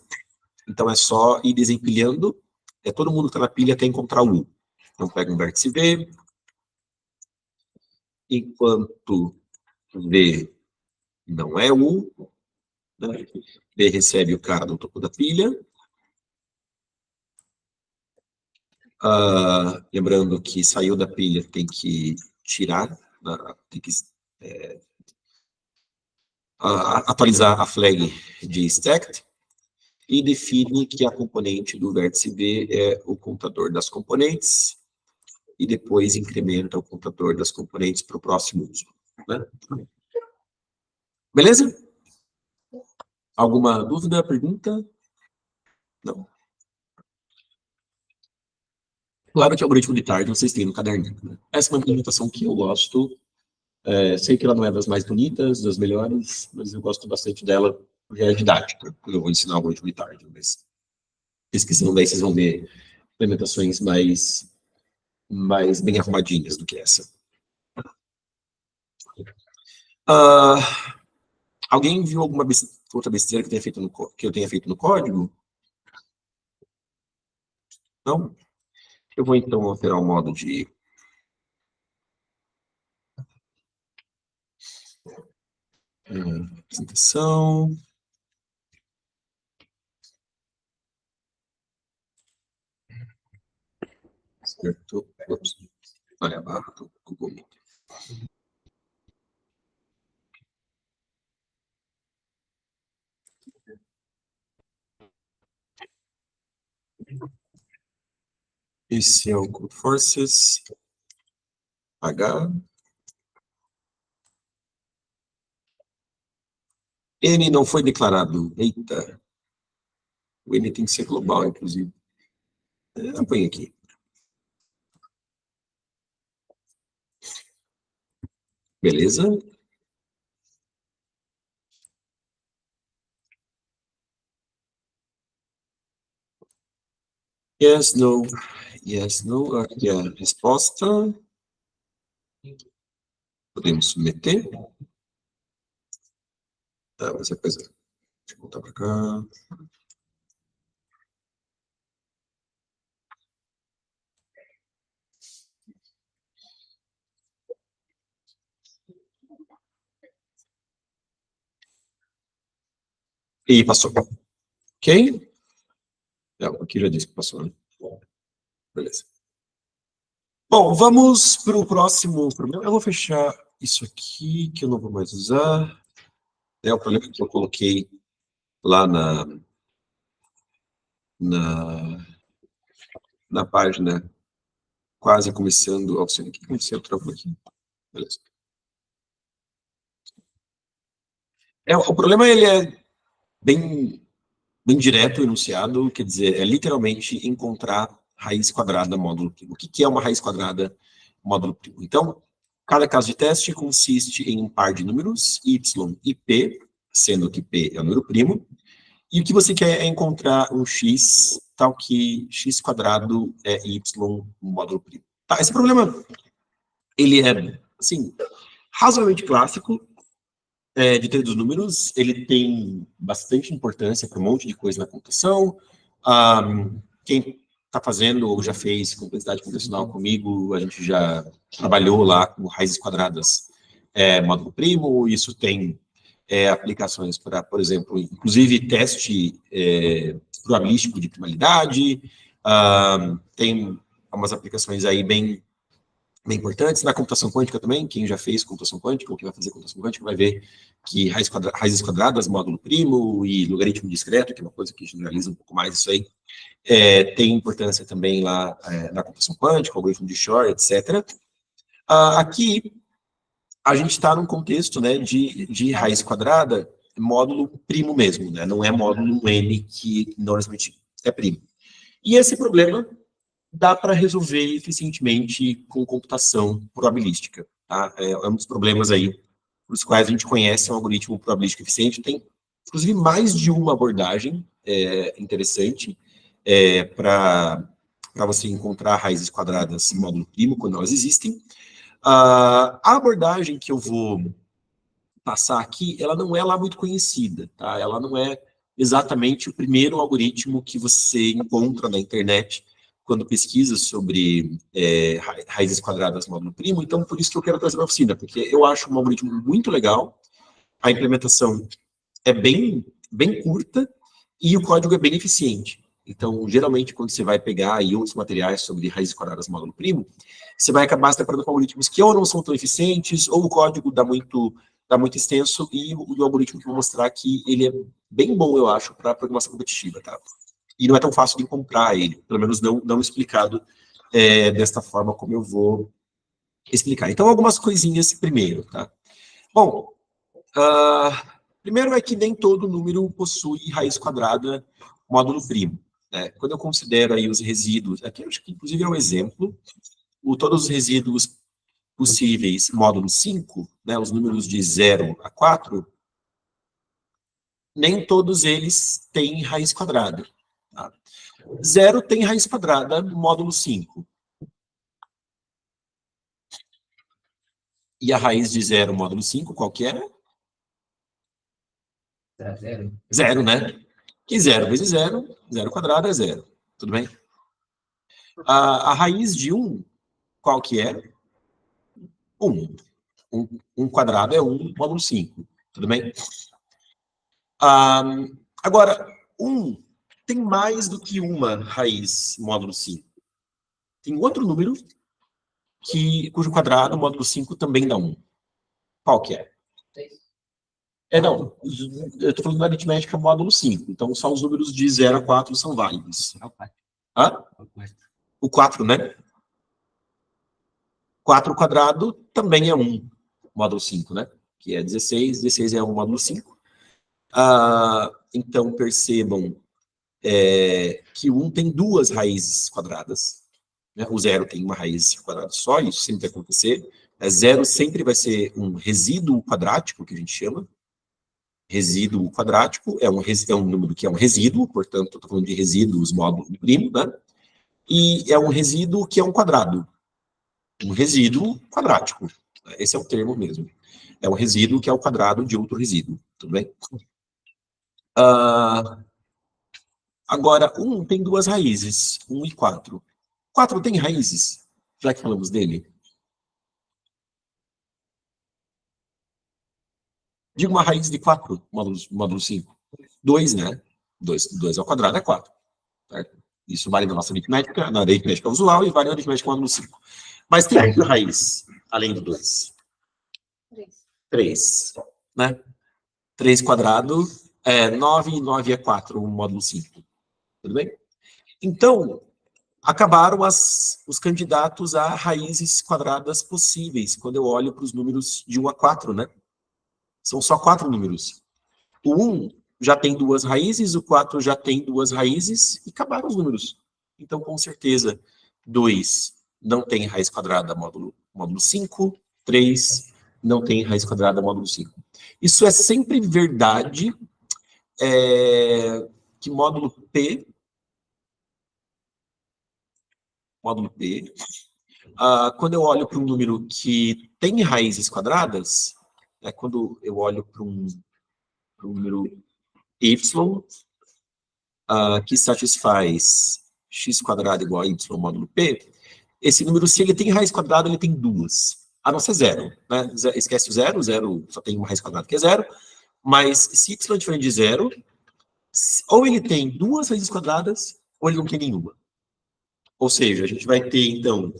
então é só ir desempilhando, todo mundo que está na pilha até encontrar o U. Então pega um vértice V, enquanto V não é U, né? V recebe o cara no topo da pilha. Lembrando que saiu da pilha tem que tirar, tem que atualizar a flag de stacked e define que a componente do vértice V é o contador das componentes e depois incrementa o contador das componentes para o próximo uso. Né? Beleza? Alguma dúvida, pergunta? Não. Claro que o algoritmo de tarde vocês têm no caderninho. Né? Essa é uma implementação que eu gosto. Sei que ela não é das mais bonitas, das melhores, mas eu gosto bastante dela, porque é didática. Eu vou ensinar o algoritmo de tarde, mas pesquisando aí vocês vão ver implementações mais bem arrumadinhas do que essa. Alguém viu alguma outra besteira que eu tenha feito no código? Não? Eu vou então alterar o modo de apresentação. Certo. Ops. Olha a barra do Google Meet. Esse é o code forces. H. N não foi declarado. Eita. O N tem que ser global, inclusive. Põe aqui. Beleza? Yes, no. Yes, no. Aqui é a resposta. Podemos submeter. Tá, mas é coisa. Deixa eu voltar para cá. E passou. Ok? Não, aqui já disse que passou, né? Beleza. Bom, vamos para o próximo problema. Eu vou fechar isso aqui, que eu não vou mais usar. É o problema que eu coloquei lá na página, quase começando. Ó, o que aconteceu? Travou aqui. Beleza. O problema, ele é bem direto, enunciado, quer dizer, é literalmente encontrar raiz quadrada módulo primo. O que é uma raiz quadrada módulo primo? Então, cada caso de teste consiste em um par de números, y e p, sendo que p é o número primo, e o que você quer é encontrar um x, tal que x quadrado é y módulo primo. Tá, esse problema, ele é, assim, razoavelmente clássico, de teoria dos números, ele tem bastante importância para um monte de coisa na computação. Quem está fazendo ou já fez complexidade computacional comigo, a gente já trabalhou lá com raízes quadradas módulo primo, isso tem aplicações para, por exemplo, inclusive teste probabilístico de primalidade, tem umas aplicações aí bem importantes. Na computação quântica também, quem já fez computação quântica ou quem vai fazer computação quântica vai ver que raízes quadradas, módulo primo e logaritmo discreto, que é uma coisa que generaliza um pouco mais isso aí, tem importância também lá na computação quântica, algoritmo de Shor, etc. Aqui, a gente está num contexto, né, de raiz quadrada, módulo primo mesmo, né, não é módulo N, que normalmente é primo. E esse problema dá para resolver eficientemente com computação probabilística. Tá? É um dos problemas aí por os quais a gente conhece um algoritmo probabilístico eficiente. Tem, inclusive, mais de uma abordagem interessante para você encontrar raízes quadradas em módulo primo, quando elas existem. A abordagem que eu vou passar aqui, ela não é lá muito conhecida, tá? Ela não é exatamente o primeiro algoritmo que você encontra na internet quando pesquisa sobre raízes quadradas módulo primo, então por isso que eu quero trazer para a oficina, porque eu acho um algoritmo muito legal, a implementação é bem curta e o código é bem eficiente. Então, geralmente, quando você vai pegar aí outros materiais sobre raízes quadradas módulo primo, você vai acabar se deparando com algoritmos que ou não são tão eficientes, ou o código dá muito extenso, e o algoritmo que eu vou mostrar aqui, ele é bem bom, eu acho, para programação competitiva, tá? E não é tão fácil de encontrar ele, pelo menos não explicado desta forma como eu vou explicar. Então, algumas coisinhas primeiro, tá? Bom, primeiro é que nem todo número possui raiz quadrada módulo primo, né? Quando eu considero aí os resíduos, aqui eu acho que inclusive é um exemplo, todos os resíduos possíveis módulo 5, né, os números de 0 a 4, nem todos eles têm raiz quadrada. Tá? 0 tem raiz quadrada módulo 5. E a raiz de 0 módulo 5, qual que é? Zero. 0, né? Que 0 vezes 0, 0 quadrado é 0. Tudo bem? A raiz de 1, qual que é? 1. 1 quadrado é 1 módulo 5. Tudo bem? Agora, 1 tem mais do que uma raiz módulo 5. Tem outro número cujo quadrado módulo 5 também dá 1. Qual que é? Não. Eu estou falando da aritmética módulo 5. Então, só os números de 0 a 4 são válidos. É o 4. Hã? É o 4. o 4, né? 4 quadrado também é 1, módulo 5, né? Que é 16, 16 é 1 módulo 5. Então, percebam que o 1 tem duas raízes quadradas, né? O 0 tem uma raiz quadrada só, isso sempre vai acontecer. 0 sempre vai ser um resíduo quadrático, que a gente chama. Resíduo quadrático é um número que é um resíduo, portanto, estou falando de resíduos módulo primo, né? E é um resíduo que é um quadrado. Um resíduo quadrático. Esse é o termo mesmo. É um resíduo que é o quadrado de outro resíduo. Tudo bem? Agora, 1 tem duas raízes, 1 e 4. 4 tem raízes, já que falamos dele. Diga uma raiz de 4, módulo 5. 2, né? 2 ao quadrado é 4. Certo? Isso vale na nossa aritmética, na aritmética usual, e vale na aritmética módulo 5. Mas tem outra raiz, além do 2. 3. Né? 3 quadrado é 9, e 9 é 4, o módulo 5. Tudo bem? Então, acabaram os candidatos a raízes quadradas possíveis, quando eu olho para os números de 1 a 4, né? São só 4 números. O 1 já tem duas raízes, o 4 já tem duas raízes, e acabaram os números. Então, com certeza, 2 não tem raiz quadrada módulo 5, 3 não tem raiz quadrada módulo 5. Isso é sempre verdade que módulo P, quando eu olho para um número que tem raízes quadradas, quando eu olho para um número y, que satisfaz x quadrado igual a y módulo p, esse número, se ele tem raiz quadrada, ele tem duas, a não ser zero. Né? Esquece o zero só tem uma raiz quadrada que é zero, mas se y é diferente de zero, ou ele tem duas raízes quadradas, ou ele não tem nenhuma. Ou seja, a gente vai ter, então,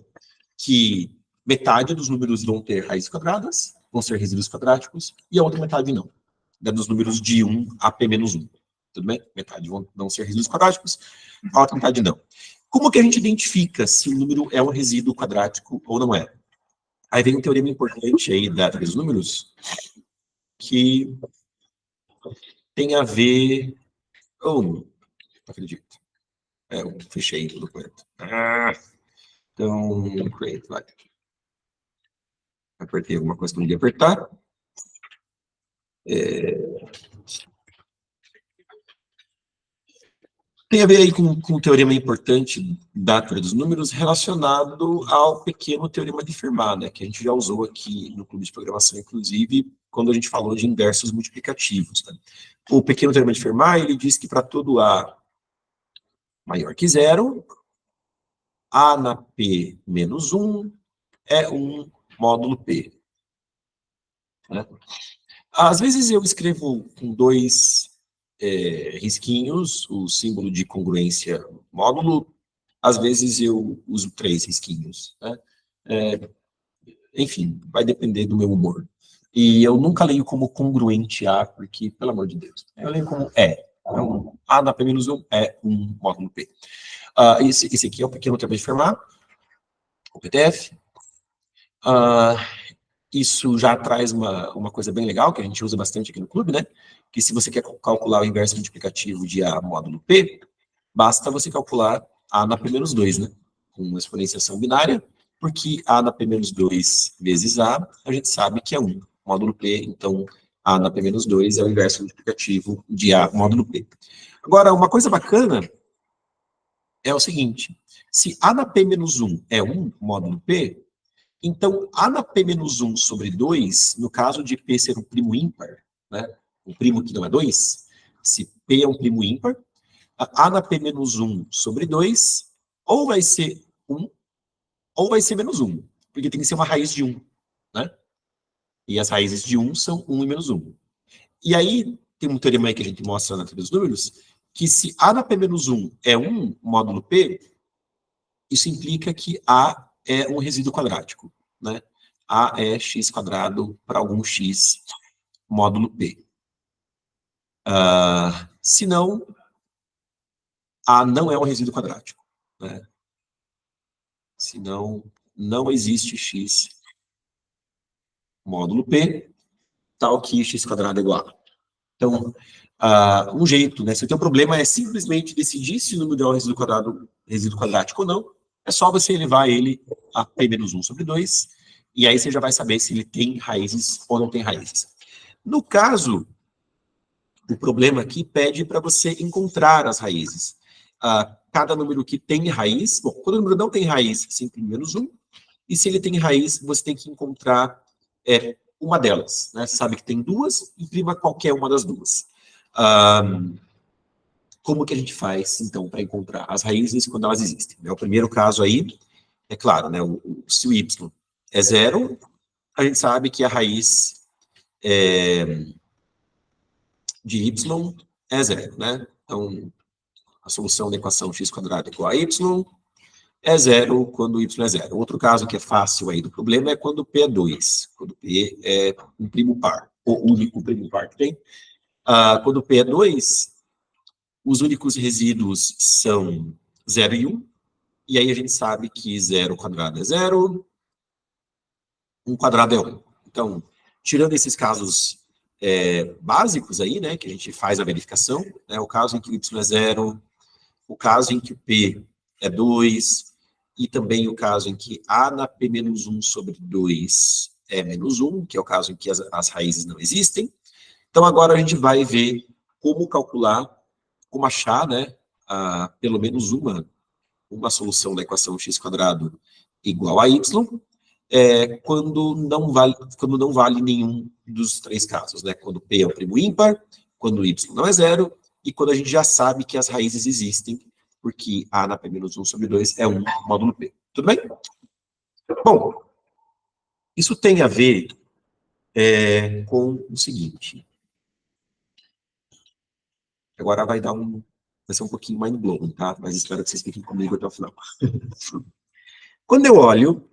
que metade dos números vão ter raízes quadradas, vão ser resíduos quadráticos, e a outra metade não. Dos números de 1 a p-1. Tudo bem? Metade vão ser resíduos quadráticos, a outra metade não. Como que a gente identifica se o número é um resíduo quadrático ou não é? Aí vem um teorema importante aí da teoria dos números, que tem a ver... não acredito. Eu fechei o documento. Então, create, vai. Apertei alguma coisa que eu não devia apertar. Tem a ver aí com um teorema importante da teoria dos números relacionado ao pequeno teorema de Fermat, né, que a gente já usou aqui no clube de programação, inclusive, quando a gente falou de inversos multiplicativos. Né. O pequeno teorema de Fermat, ele diz que para todo A maior que zero, A na P menos 1 é um módulo P. Né. Às vezes eu escrevo com dois risquinhos, o símbolo de congruência módulo, às vezes eu uso 3 risquinhos. Né? Enfim, vai depender do meu humor. E eu nunca leio como congruente A, porque, pelo amor de Deus, eu leio como Então, A na P-1 é um módulo P. Esse aqui é o pequeno teorema de Fermat, o PDF. Isso já traz uma coisa bem legal, que a gente usa bastante aqui no clube, né? Que se você quer calcular o inverso multiplicativo de A módulo P, basta você calcular A na P-2, né? Com uma exponenciação binária, porque A na P-2 vezes A gente sabe que é 1 módulo P, então A na P-2 é o inverso multiplicativo de A módulo P. Agora, uma coisa bacana é o seguinte, se A na P-1 é 1 módulo P, então, A na P-1 sobre 2, no caso de P ser um primo ímpar, né, um primo que não é 2, se P é um primo ímpar, A na P-1 sobre 2, ou vai ser 1, ou vai ser menos 1, porque tem que ser uma raiz de 1, né? E as raízes de 1 são 1 e menos 1. E aí, tem um teorema aí que a gente mostra na teoria dos números, que se A na P-1 é 1 módulo P, isso implica que A é um resíduo quadrático, né? A é x quadrado para algum x módulo P. Se não, A não é um resíduo quadrático, né? Senão, não existe x módulo p, tal que x² é igual a. Então, um jeito, né? Se o teu problema é simplesmente decidir se o número é um resíduo quadrático ou não, é só você elevar ele a p-1/2, e aí você já vai saber se ele tem raízes ou não tem raízes. No caso, o problema aqui pede para você encontrar as raízes. Cada número que tem raiz, bom, quando o número não tem raiz, você imprime -1, e se ele tem raiz, você tem que encontrar uma delas, né? Você sabe que tem duas, imprima qualquer uma das duas. Como que a gente faz, então, para encontrar as raízes quando elas existem? O primeiro caso aí, é claro, né? Se o y é 0, a gente sabe que a raiz de y é 0, né? Então, a solução da equação x² igual a y é 0 quando y é 0. Outro caso que é fácil aí do problema é quando p é 2, quando p é um primo par, o único primo par que tem. Quando p é 2, os únicos resíduos são 0 e 1, e aí a gente sabe que 0² é 0, 1² é 1. Então, tirando esses casos básicos aí, né, que a gente faz a verificação, né, o caso em que o y é 0, o caso em que o p é 2, e também o caso em que a na p-1/2 é -1, que é o caso em que as raízes não existem. Então, agora a gente vai ver como calcular, como achar, né, pelo menos uma solução da equação x² igual a y, quando não vale nenhum dos três casos, né? Quando p é um primo ímpar, quando y não é 0, e quando a gente já sabe que as raízes existem, porque a na p-1/2 é 1 módulo p. Tudo bem? Bom, isso tem a ver com o seguinte. Agora vai ser um pouquinho mind-blowing, tá? Mas espero que vocês fiquem comigo até o final. Quando eu olho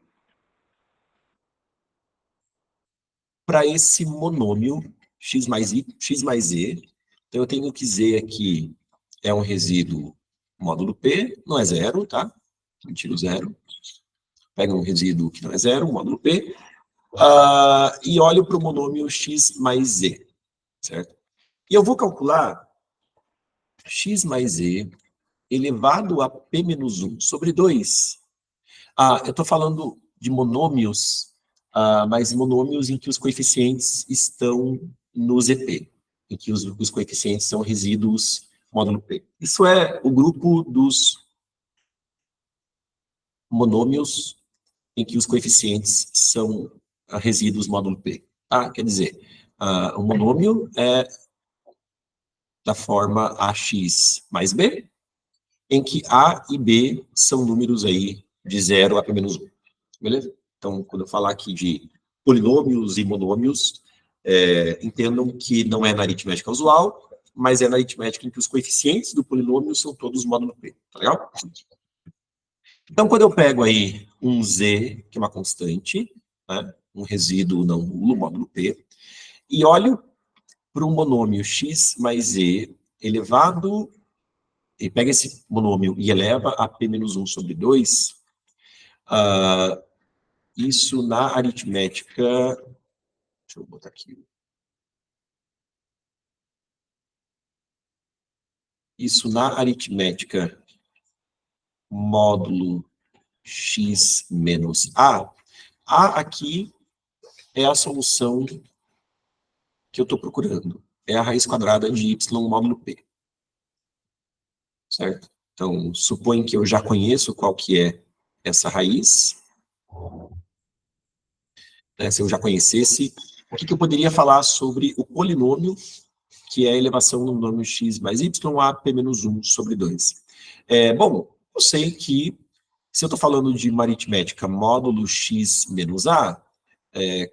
para esse monômio x mais z, então eu tenho que z aqui é um resíduo módulo p, não é 0, tá? Eu tiro 0. Pega um resíduo que não é 0, módulo p, e olho para o monômio x mais z, certo? E eu vou calcular x mais z elevado a p-1/2. Eu estou falando de monômios, mas monômios em que os coeficientes estão no ZP, em que os coeficientes são resíduos módulo P. Isso é o grupo dos monômios em que os coeficientes são resíduos módulo P. Quer dizer, o monômio é da forma ax mais b, em que a e b são números aí de 0 a p-1. Beleza? Então, quando eu falar aqui de polinômios e monômios, entendam que não é na aritmética usual, mas é na aritmética em que os coeficientes do polinômio são todos módulo P. Tá legal? Então, quando eu pego aí um z, que é uma constante, né, um resíduo não nulo, módulo P, e olho para um monômio x mais z elevado, e pega esse monômio e eleva a p-1/2, isso na aritmética, deixa eu botar aqui, isso na aritmética módulo x menos a aqui é a solução que eu estou procurando, é a raiz quadrada de y módulo p, certo? Então, supõe que eu já conheço qual que é essa raiz, né? Se eu já conhecesse, o que eu poderia falar sobre o polinômio, que é a elevação do monômio x mais y a p-1/2. Bom, eu sei que, se eu estou falando de uma aritmética módulo x menos a,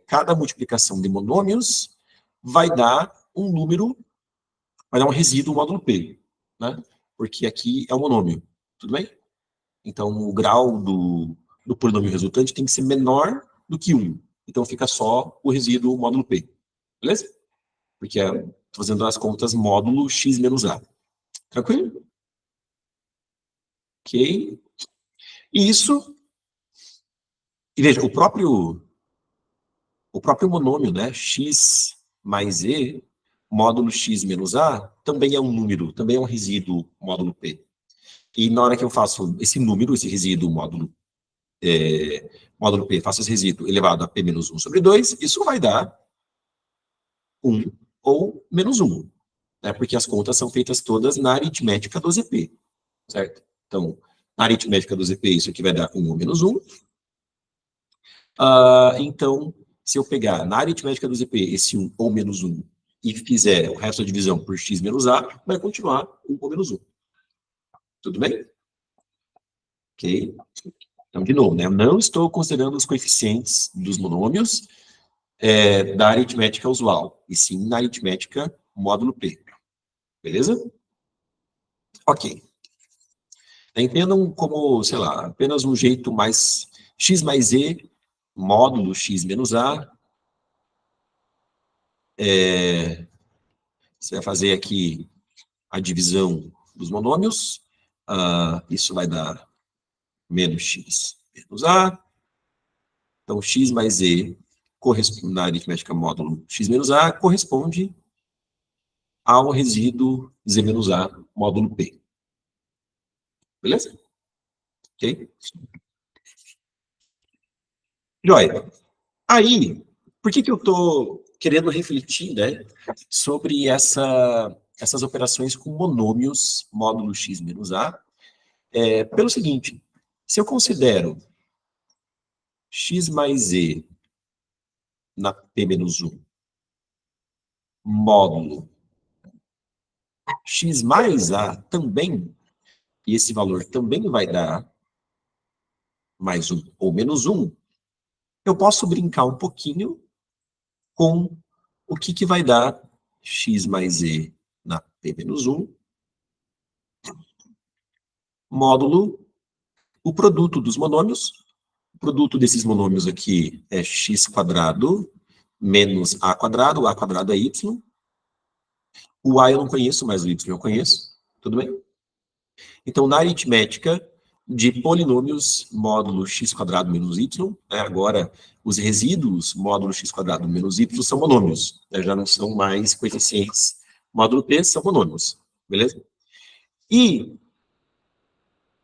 cada multiplicação de monômios vai dar um número, vai dar um resíduo módulo p, né? Porque aqui é um monômio, tudo bem? Então, o grau do polinômio resultante tem que ser menor do que 1. Então, fica só o resíduo módulo p, beleza? Porque estou fazendo as contas módulo x menos a. Tranquilo? Ok. E isso E veja, o próprio monômio, né, x mais e, módulo x menos a, também é um número, também é um resíduo módulo p. E na hora que eu faço esse número, esse resíduo módulo p, faço esse resíduo elevado a p menos 1 sobre 2, isso vai dar 1 ou menos 1, né, porque as contas são feitas todas na aritmética do ZP, certo? Então, na aritmética do ZP, isso aqui vai dar 1 ou menos 1. Então, se eu pegar na aritmética do ZP esse 1 ou menos 1 e fizer o resto da divisão por x menos a, vai continuar 1 ou menos 1. Tudo bem? Ok? Então, de novo, né, eu não estou considerando os coeficientes dos monômios da aritmética usual, e sim na aritmética módulo P. Beleza? Ok. Entendam como, sei lá, apenas um jeito mais x mais e, módulo x menos a. Você vai fazer aqui a divisão dos monômios. Isso vai dar menos x menos a. Então, x mais e, na aritmética módulo x menos a, corresponde ao resíduo z menos a, módulo p. Beleza? Ok? Joia. Aí, por que eu estou querendo refletir, né, sobre essas operações com monômios módulo x menos a? Pelo seguinte, se eu considero x mais e na p menos 1 módulo x mais a também, e esse valor também vai dar mais 1 ou menos 1, eu posso brincar um pouquinho com o que vai dar x mais e na p menos 1, módulo o produto dos monômios. O produto desses monômios aqui é x quadrado menos a quadrado é y. O a eu não conheço, mas o y eu conheço. Tudo bem? Então, na aritmética de polinômios módulo x quadrado menos y, agora os resíduos módulo x quadrado menos y são monômios, já não são mais coeficientes módulo p, são monômios, beleza? E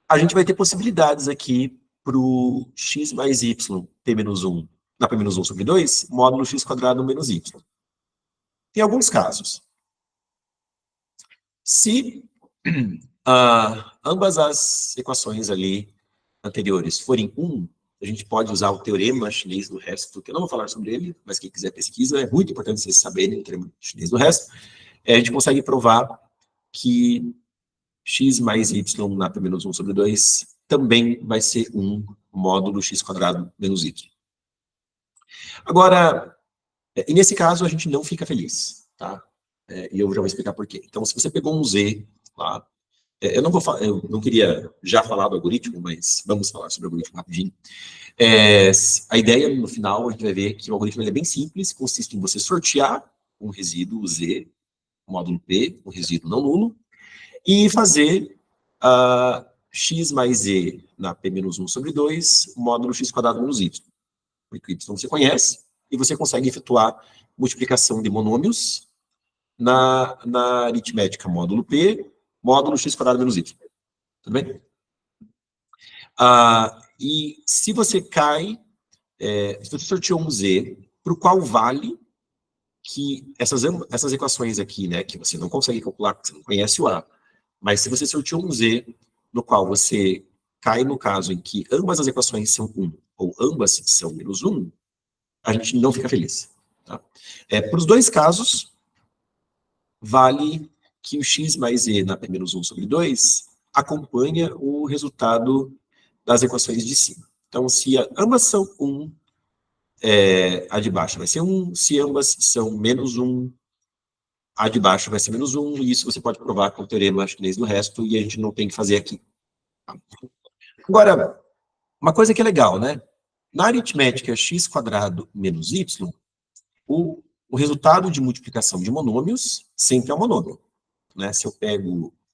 a gente vai ter possibilidades aqui para o x mais y, p menos 1, na p menos 1 sobre 2, módulo x quadrado menos y. Tem alguns casos. Se ambas as equações ali anteriores forem 1, a gente pode usar o teorema chinês do resto, que eu não vou falar sobre ele, mas quem quiser pesquisa, é muito importante vocês saberem o teorema chinês do resto. A gente consegue provar que x mais y na p menos 1 sobre 2 também vai ser 1 módulo x quadrado menos y. Agora, e nesse caso a gente não fica feliz, tá? E eu já vou explicar por quê. Então, se você pegou um z lá, eu não queria já falar do algoritmo, mas vamos falar sobre o algoritmo rapidinho. A ideia, no final, a gente vai ver que o algoritmo é bem simples, consiste em você sortear um resíduo z, módulo p, um resíduo não nulo, e fazer x mais e na p menos 1 sobre 2, módulo x quadrado menos y. Porque y você conhece, e você consegue efetuar multiplicação de monômios na aritmética módulo p, módulo x quadrado menos y. Tudo bem? E se você se você sorteou um z, para o qual vale que essas equações aqui, né, que você não consegue calcular porque você não conhece o a, mas se você sorteou um z, no qual você cai no caso em que ambas as equações são 1 ou ambas são menos 1, a gente não fica feliz. Tá? Para os dois casos, vale que o x mais e na p menos 1 sobre 2 acompanha o resultado das equações de cima. Então, se ambas são 1, a de baixo vai ser 1, se ambas são menos 1, a de baixo vai ser menos 1, e isso você pode provar com o teorema chinês do resto, e a gente não tem que fazer aqui. Agora, uma coisa que é legal, né? Na aritmética x quadrado menos y, o resultado de multiplicação de monômios sempre é um monômio. Né? Se eu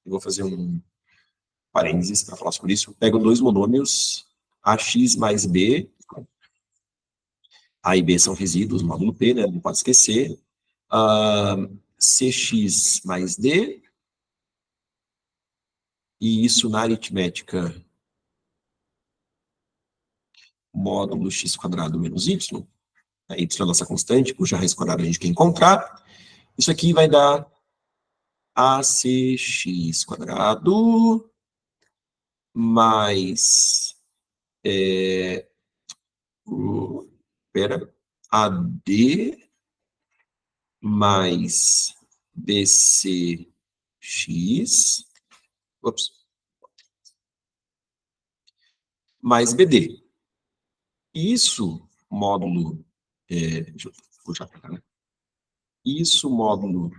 vou fazer um parênteses para falar sobre isso, eu pego dois monômios, ax mais b A e B são resíduos, módulo P, né? Não pode esquecer. Cx mais D. E isso na aritmética, módulo x² menos y. Y é a nossa constante, cuja raiz quadrada a gente quer encontrar. Isso aqui vai dar ACX² mais AD mais BCX mais BD. Isso, módulo... deixa eu puxar para cá, né? Isso, módulo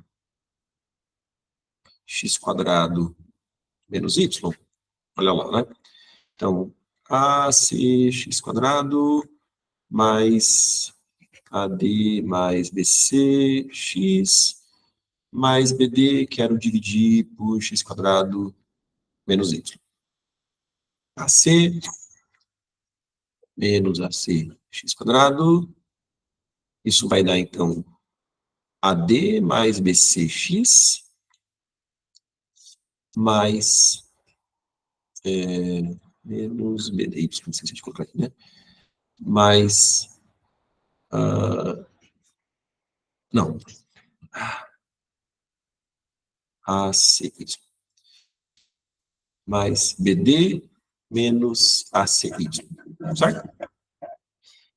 x² menos y. Olha lá, né? Então, ACX² mais AD mais BCX mais BD, quero dividir por x² menos y. AC menos ACX². Isso vai dar, então, AD mais BCX mais menos BDY, não sei se a gente colocar aqui, né? Mais... não. ACY. Mais BD menos ACY. Certo?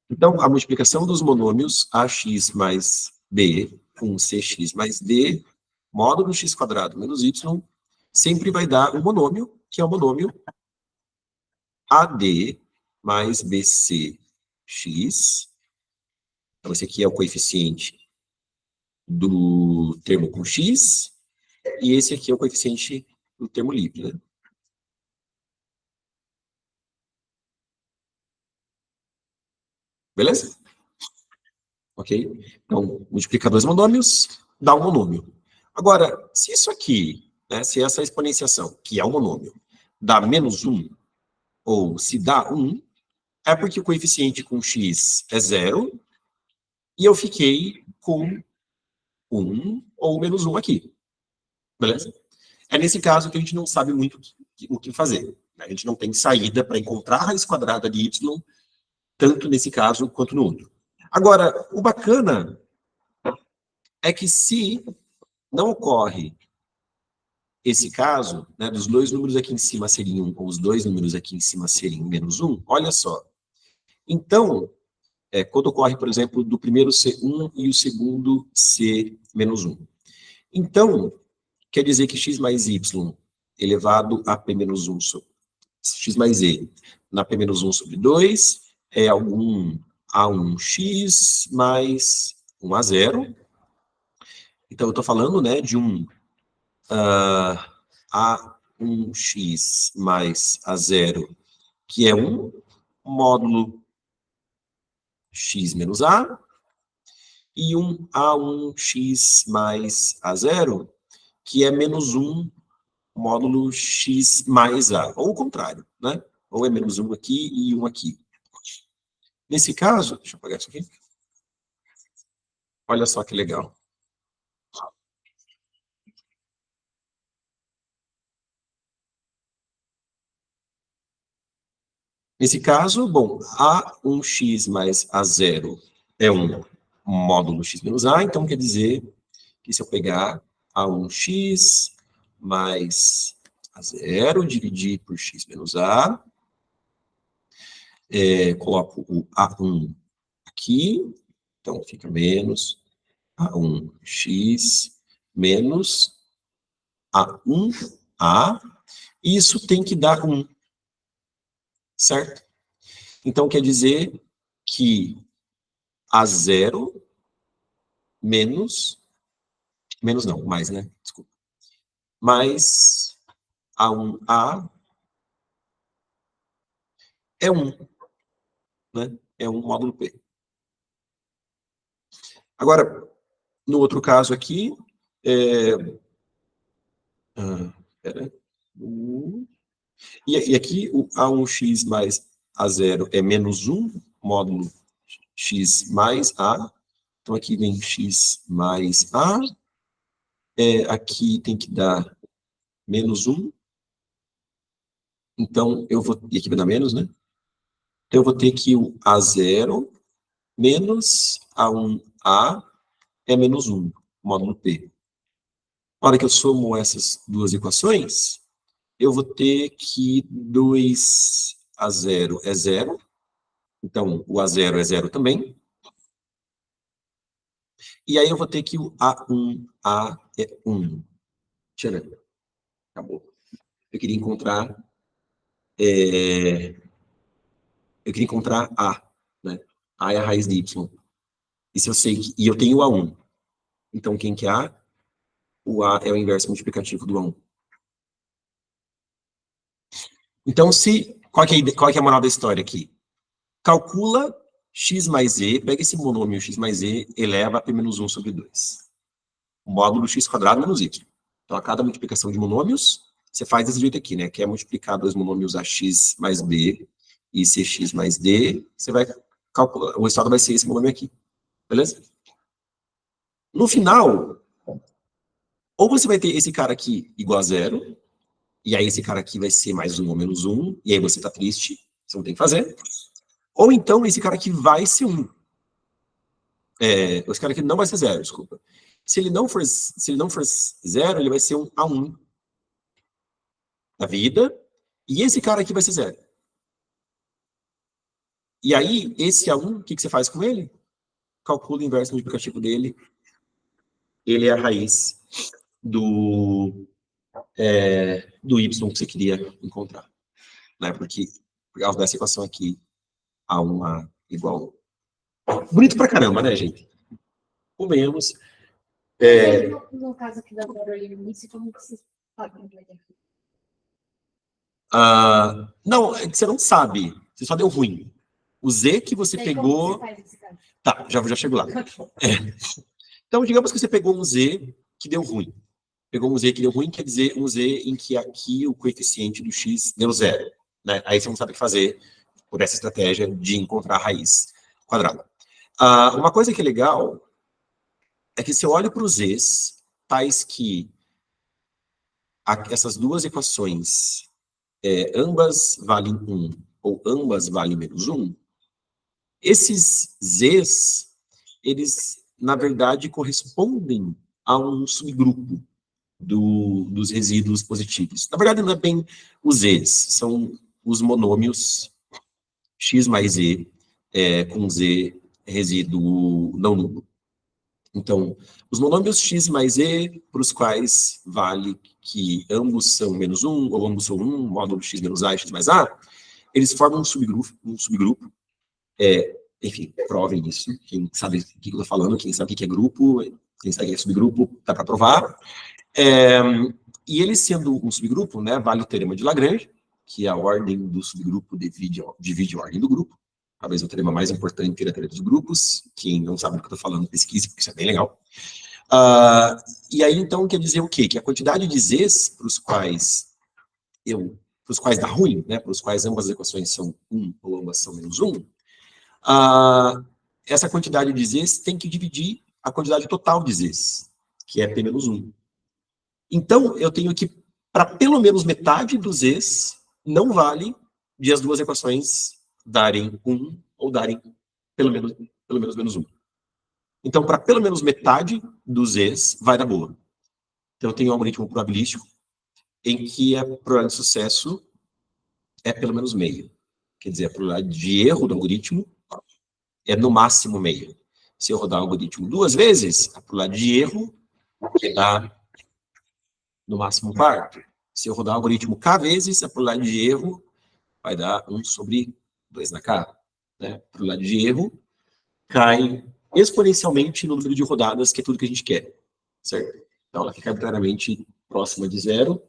Então, a multiplicação dos monômios AX mais B com CX mais D, módulo x² menos y, sempre vai dar um monômio, que é o monômio AD mais BCX. Então, esse aqui é o coeficiente do termo com x, e esse aqui é o coeficiente do termo livre, né? Beleza? Ok? Então, multiplica dois monômios, dá um monômio. Agora, se isso aqui, né, se essa exponenciação, que é um monômio, dá menos 1, ou se dá 1, é porque o coeficiente com x é 0, e eu fiquei com 1 ou menos 1 aqui. Beleza? É nesse caso que a gente não sabe muito o que fazer. A gente não tem saída para encontrar a raiz quadrada de y, tanto nesse caso quanto no outro. Agora, o bacana é que se não ocorre esse caso, né, dos dois números aqui em cima serem 1, ou os dois números aqui em cima serem menos 1, olha só. Então, quando ocorre, por exemplo, do primeiro ser 1 e o segundo ser menos 1. Então, quer dizer que x mais y elevado a p menos 1 sobre x mais e na p menos 1 sobre 2 é algum A1x mais 1 a 0. Então, eu estou falando, né, de um A1x mais A0, que é 1 módulo x menos a, e um A1x mais A0, que é menos 1 módulo x mais a, ou o contrário, né? Ou é menos 1 aqui e 1 aqui. Nesse caso, deixa eu apagar isso aqui. Olha só que legal. Nesse caso, bom, A1x mais A0 é um módulo x menos a, então quer dizer que se eu pegar A1x mais A0, dividir por x menos a, coloco o A1 aqui, então fica menos A1x menos A1a, e isso tem que dar 1, certo? Então quer dizer que A0 menos não, mais, né? Desculpa. Mais A1a é 1, né? É 1 módulo P. Agora, no outro caso aqui, e aqui o A1x mais A0 é menos 1 módulo x mais a. Então, aqui vem x mais a. Aqui tem que dar menos 1. Então, e aqui vai dar menos, né? Então, eu vou ter que o A0 menos A1A é menos 1, módulo P. Na hora que eu somo essas duas equações, eu vou ter que 2A0 é 0. Então, o A0 é 0 também. E aí eu vou ter que o A1A é 1. Tcharam. Acabou. Eu queria encontrar A, né? A é a raiz de y. E se eu sei que, e eu tenho o A1. Então, quem que é A? O A é o inverso multiplicativo do A1. Então, qual que é a moral da história aqui? Calcula x mais e, pega esse monômio x mais e, eleva a p menos 1 sobre 2. O módulo x quadrado menos y. Então, a cada multiplicação de monômios, você faz desse jeito aqui, né? Que é multiplicar dois monômios ax mais b e cx mais d. Você vai calcular, o resultado vai ser esse monômio aqui. Beleza? No final, ou você vai ter esse cara aqui igual a 0, e aí esse cara aqui vai ser mais 1 ou menos 1, e aí você tá triste, você não tem que fazer. Ou então esse cara aqui vai ser 1. Esse cara aqui não vai ser 0, desculpa. Se ele não for 0, ele vai ser um A1 da vida, e esse cara aqui vai ser 0. E aí, esse A1, o que você faz com ele? Calcula o inverso multiplicativo dele. Ele é a raiz do y que você queria encontrar. Né? Porque, por causa dessa equação aqui, A1A igual. Bonito pra caramba, né, gente? Convenhamos. No caso aqui da zero ali no início, como que você sabe como vai ter? Não, é que você não sabe. Você só deu ruim. O Z que você pegou... Como você faz esse caso? Tá, já chego lá. Então, digamos que você pegou um Z que deu ruim. Pegou um Z que deu ruim, quer dizer um Z em que aqui o coeficiente do x deu 0. Né? Aí você não sabe o que fazer por essa estratégia de encontrar a raiz quadrada. Uma coisa que é legal é que se eu olho para os Zs, tais que essas duas equações, ambas valem 1 ou ambas valem menos 1, esses Zs, eles, na verdade, correspondem a um subgrupo dos resíduos positivos. Na verdade, não é bem os Zs, são os monômios x mais e com z resíduo não nulo. Então, os monômios x mais e, para os quais vale que ambos são menos 1, ou ambos são 1, módulo x menos a e x mais a, eles formam um subgrupo. Enfim, provem isso. Quem sabe o que eu estou falando, quem sabe o que é grupo, quem sabe o que é subgrupo, dá para provar. E ele sendo um subgrupo, né, vale o teorema de Lagrange, que a ordem do subgrupo divide a ordem do grupo. Talvez o teorema mais importante que é a teoria dos grupos. Quem não sabe do que eu estou falando, pesquise, porque isso é bem legal. E aí, então, quer dizer o quê? Que a quantidade de Zs para os quais dá ruim, né, para os quais ambas as equações são 1 ou ambas são menos 1, essa quantidade de Zs tem que dividir a quantidade total de Zs, que é P menos 1. Então, eu tenho que, para pelo menos metade dos Zs, não vale de as duas equações darem 1 ou darem pelo menos menos 1. Então, para pelo menos metade dos Zs, vai dar boa. Então, eu tenho um algoritmo probabilístico em que a probabilidade de sucesso é pelo menos meio. Quer dizer, a probabilidade de erro do algoritmo é no máximo meio. Se eu rodar o algoritmo 2 vezes, a probabilidade de erro vai dar no máximo um quarto. Se eu rodar o algoritmo k vezes, a probabilidade de erro vai dar 1 sobre 2 na k. Né? A probabilidade de erro cai exponencialmente no número de rodadas, que é tudo que a gente quer. Certo? Então, ela fica arbitrariamente próxima de 0,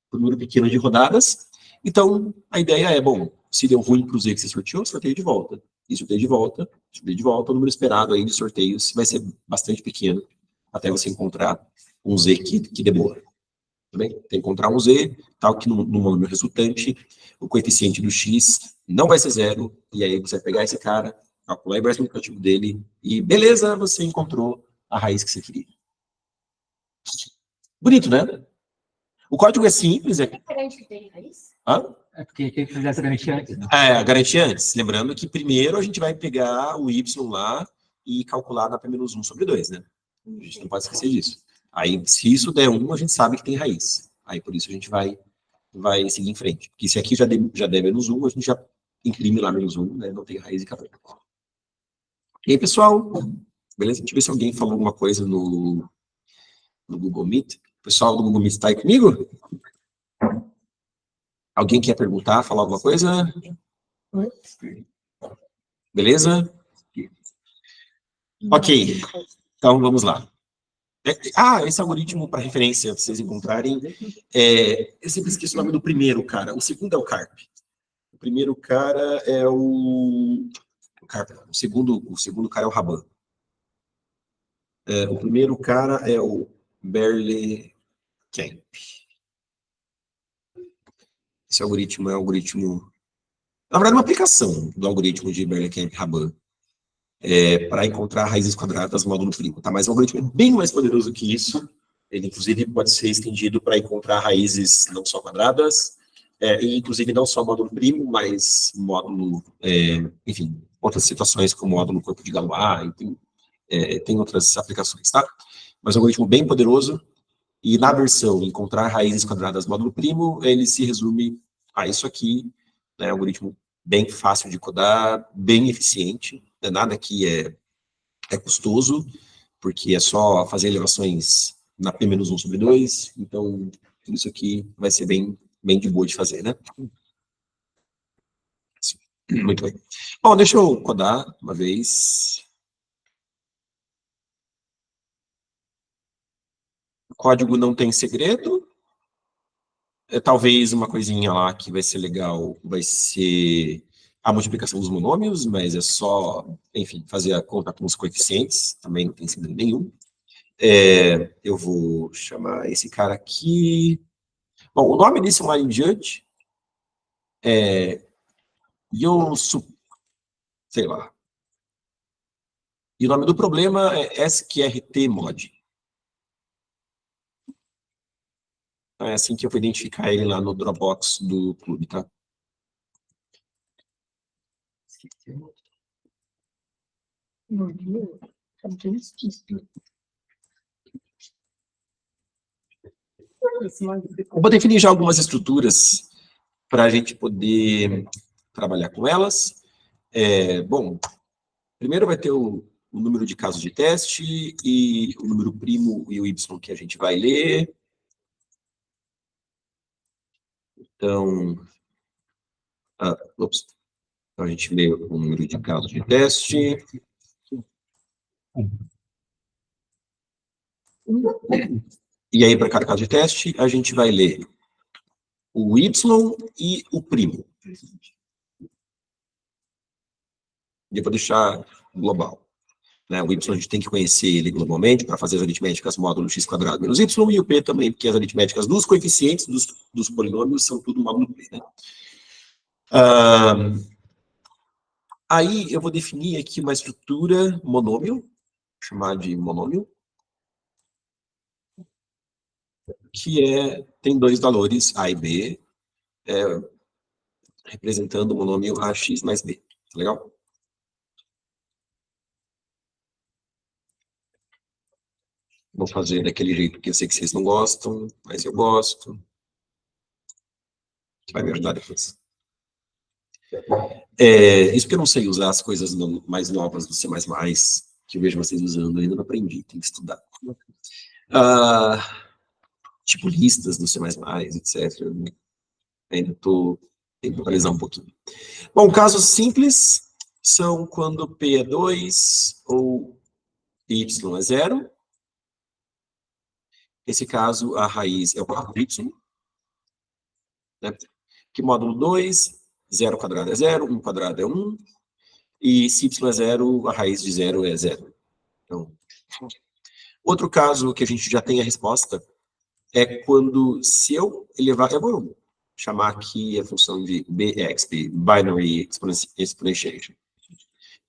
por número pequeno de rodadas. Então, a ideia é, bom, se deu ruim para o Z que você sorteou, sorteio de volta. E sorteio de volta, o número esperado aí de sorteios vai ser bastante pequeno, até você encontrar um Z que dê boa. Tudo bem? Tem que encontrar um Z, tal que no monômio resultante, o coeficiente do x não vai ser 0, e aí você vai pegar esse cara calcular a inversa multiplicativa dele, e beleza, você encontrou a raiz que você queria. Bonito, né? O código é simples. É diferente que tem raiz? Hã? É porque tem que fazer essa garantia antes, né? A garantia antes. Lembrando que primeiro a gente vai pegar o y lá e calcular na P-1 sobre 2, né? A gente não pode esquecer disso. Aí, se isso der 1, a gente sabe que tem raiz. Aí, por isso, a gente vai seguir em frente. Porque se aqui já der menos 1, a gente já imprime lá menos 1, né? Não tem raiz e acabou. E aí, pessoal? Beleza? Deixa eu ver se alguém falou alguma coisa no Google Meet. O pessoal do Google Meet está aí comigo? Alguém quer perguntar, falar alguma coisa? Beleza? Ok. Então, vamos lá. Esse algoritmo, para referência, para vocês encontrarem, eu sempre esqueço o nome do primeiro cara. O segundo é o CARP. O primeiro cara é o CARP. O segundo cara é o Raban. O primeiro cara é o Berle-Kemp. Esse algoritmo é um algoritmo... Na verdade, uma aplicação do algoritmo de Berle-Kemp-Raban para encontrar raízes quadradas no módulo primo, tá? Mas o algoritmo é bem mais poderoso que isso. Ele, inclusive, pode ser estendido para encontrar raízes não só quadradas, e, inclusive, não só módulo primo, mas módulo, enfim, outras situações como módulo corpo de Galois, tem outras aplicações, tá? Mas é um algoritmo bem poderoso, e na versão encontrar raízes quadradas módulo primo, ele se resume a isso aqui, né? Algoritmo bem fácil de codar, bem eficiente, não é nada que é custoso, porque é só fazer elevações na P-1 sobre 2, então isso aqui vai ser bem de boa de fazer, né? Muito bem. Bom, deixa eu codar uma vez. O código não tem segredo. Talvez uma coisinha lá que vai ser legal vai ser a multiplicação dos monômios, mas é só, enfim, fazer a conta com os coeficientes, também não tem segredo nenhum. Eu vou chamar esse cara aqui. Bom, o nome desse line judge é Yosu, sei lá. E o nome do problema é SQRT mod. É assim que eu vou identificar ele lá no Dropbox do clube, tá? Eu vou definir já algumas estruturas para a gente poder trabalhar com elas. Bom, primeiro vai ter o número de casos de teste e o número primo e o y que a gente vai ler. Então, então a gente lê o número de casos de teste. E aí, para cada caso de teste, a gente vai ler o y e o primo. E eu vou deixar global. Né? O y a gente tem que conhecer ele globalmente para fazer as aritméticas módulo x² menos y, e o p também, porque as aritméticas dos coeficientes dos polinômios são tudo módulo p. Né? Aí eu vou definir aqui uma estrutura monômio, chamar de monômio, que tem dois valores, a e b, representando o monômio ax mais b. Tá legal? Vou fazer daquele jeito que eu sei que vocês não gostam, mas eu gosto. Que vai me ajudar depois. Isso porque eu não sei usar as coisas mais novas do C++, que eu vejo vocês usando, ainda não aprendi, tem que estudar. Tipo listas do C++, etc. Ainda tenho que atualizar um pouquinho. Bom, casos simples são quando P é 2 ou Y é 0. Nesse caso, a raiz é o quadrado Y. Né? Que módulo 2, 0² é 0, 1² é 1. E se Y é 0, a raiz de 0 é 0. Então, outro caso que a gente já tem a resposta é quando, se eu elevar, eu vou chamar aqui a função de BXP, Binary Exponentiation.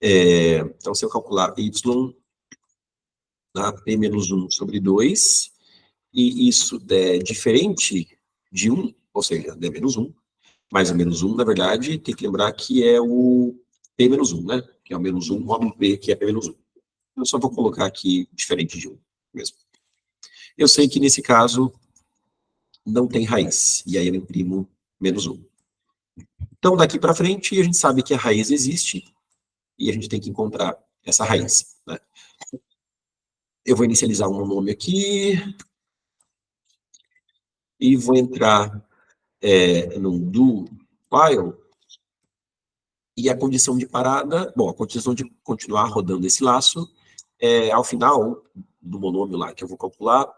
Então, se eu calcular y, tá, p menos 1 sobre 2, e isso der diferente de 1, ou seja, der menos 1, mais ou menos 1, na verdade, tem que lembrar que é o p menos 1, né? Que é o menos 1 módulo p, que é p menos 1. Eu só vou colocar aqui diferente de 1 mesmo. Eu sei que nesse caso não tem raiz, e aí eu imprimo menos 1. Então, daqui para frente, a gente sabe que a raiz existe, e a gente tem que encontrar essa raiz, né? Eu vou inicializar um nome aqui, e vou entrar no do while, e a condição de parada, bom, a condição de continuar rodando esse laço, ao final do monômio lá que eu vou calcular,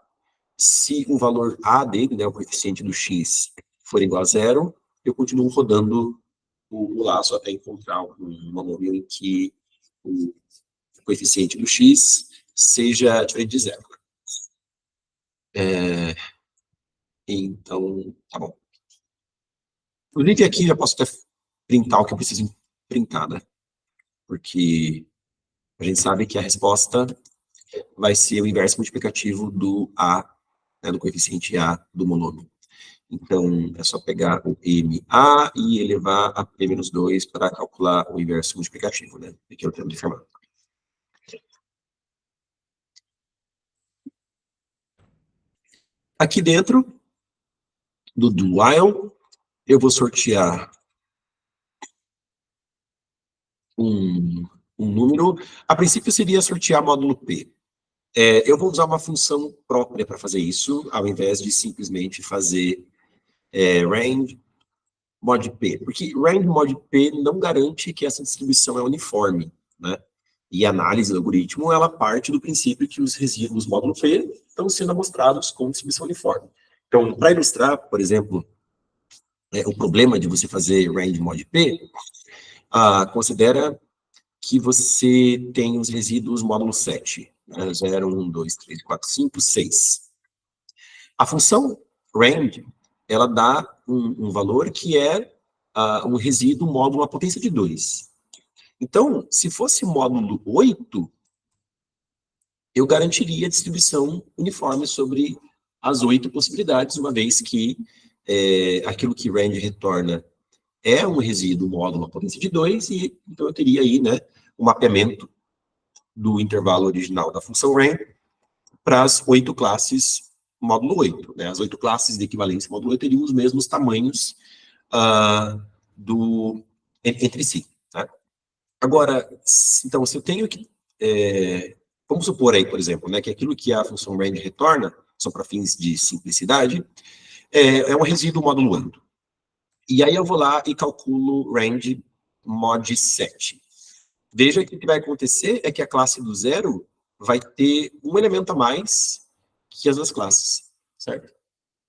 se o valor A dele, né, o coeficiente do x, for igual a 0, eu continuo rodando o laço até encontrar um monômio em que o coeficiente do x seja diferente de 0. Então, tá bom. Inclusive aqui já posso até printar o que eu preciso printar, né? Porque a gente sabe que a resposta vai ser o inverso multiplicativo do A, né, do coeficiente A do monômio. Então, é só pegar o MA e elevar a P-2 para calcular o inverso multiplicativo, né? Aqui é o termo de Fermat. Aqui dentro do while, eu vou sortear um número. A princípio seria sortear módulo P. Eu vou usar uma função própria para fazer isso, ao invés de simplesmente fazer range mod P, porque range mod P não garante que essa distribuição é uniforme, né? E a análise do algoritmo, ela parte do princípio que os resíduos módulo P estão sendo amostrados com distribuição uniforme. Então, para ilustrar, por exemplo, o problema de você fazer range mod P, considera que você tem os resíduos módulo 7, né? 0, 1, 2, 3, 4, 5, 6. A função range, ela dá um valor que é um resíduo módulo a potência de 2. Então, se fosse módulo 8, eu garantiria a distribuição uniforme sobre as 8 possibilidades, uma vez que aquilo que range retorna é um resíduo módulo a potência de 2, e então eu teria aí, né, um mapeamento do intervalo original da função range para as 8 classes módulo 8. Né? As 8 classes de equivalência módulo 8 teriam os mesmos tamanhos entre si. Tá? Agora, então, se eu tenho que... vamos supor aí, por exemplo, né, que aquilo que a função range retorna, só para fins de simplicidade, é um resíduo modulando. E aí eu vou lá e calculo range mod 7. Veja que o que vai acontecer é que a classe do 0 vai ter um elemento a mais que as duas classes, certo?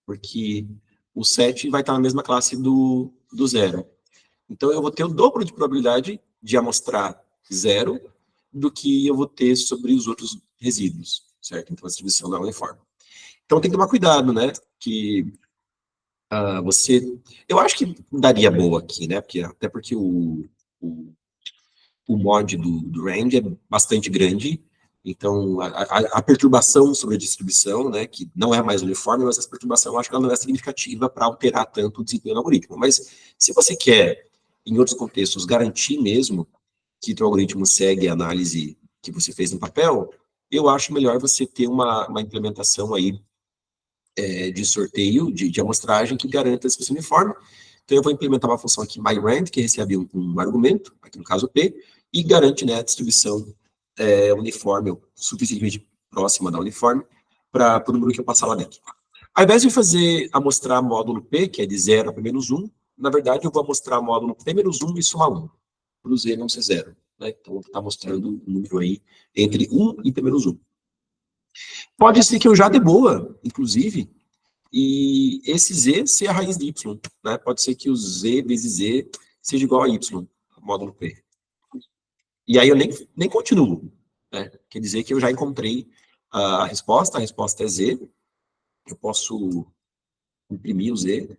Porque o 7 vai estar na mesma classe do 0. Então, eu vou ter o dobro de probabilidade de amostrar 0 do que eu vou ter sobre os outros resíduos, certo? Então, a distribuição não é uniforme. Então, tem que tomar cuidado, né? Que eu acho que daria boa aqui, né? Até porque o mod do range é bastante grande, então a perturbação sobre a distribuição, né, que não é mais uniforme, mas essa perturbação eu acho que ela não é significativa para alterar tanto o desempenho do algoritmo. Mas se você quer, em outros contextos, garantir mesmo que o algoritmo segue a análise que você fez no papel, eu acho melhor você ter uma implementação aí de sorteio, de amostragem que garanta a distribuição uniforme. Então, eu vou implementar uma função aqui, myRand, que recebe um argumento, aqui no caso P, e garante, né, a distribuição uniforme, ou suficientemente próxima da uniforme, para o número que eu passar lá dentro. Ao invés de amostrar módulo P, que é de 0 a P-1, na verdade, eu vou amostrar módulo P-1 e somar 1, para o Z não ser 0. Né? Então, está mostrando um número aí entre 1 e P-1. Pode ser que eu já dê boa, inclusive, e esse Z ser a raiz de Y. Né? Pode ser que o Z vezes Z seja igual a Y, módulo P. E aí eu nem continuo. Né? Quer dizer que eu já encontrei a resposta é Z. Eu posso imprimir o Z.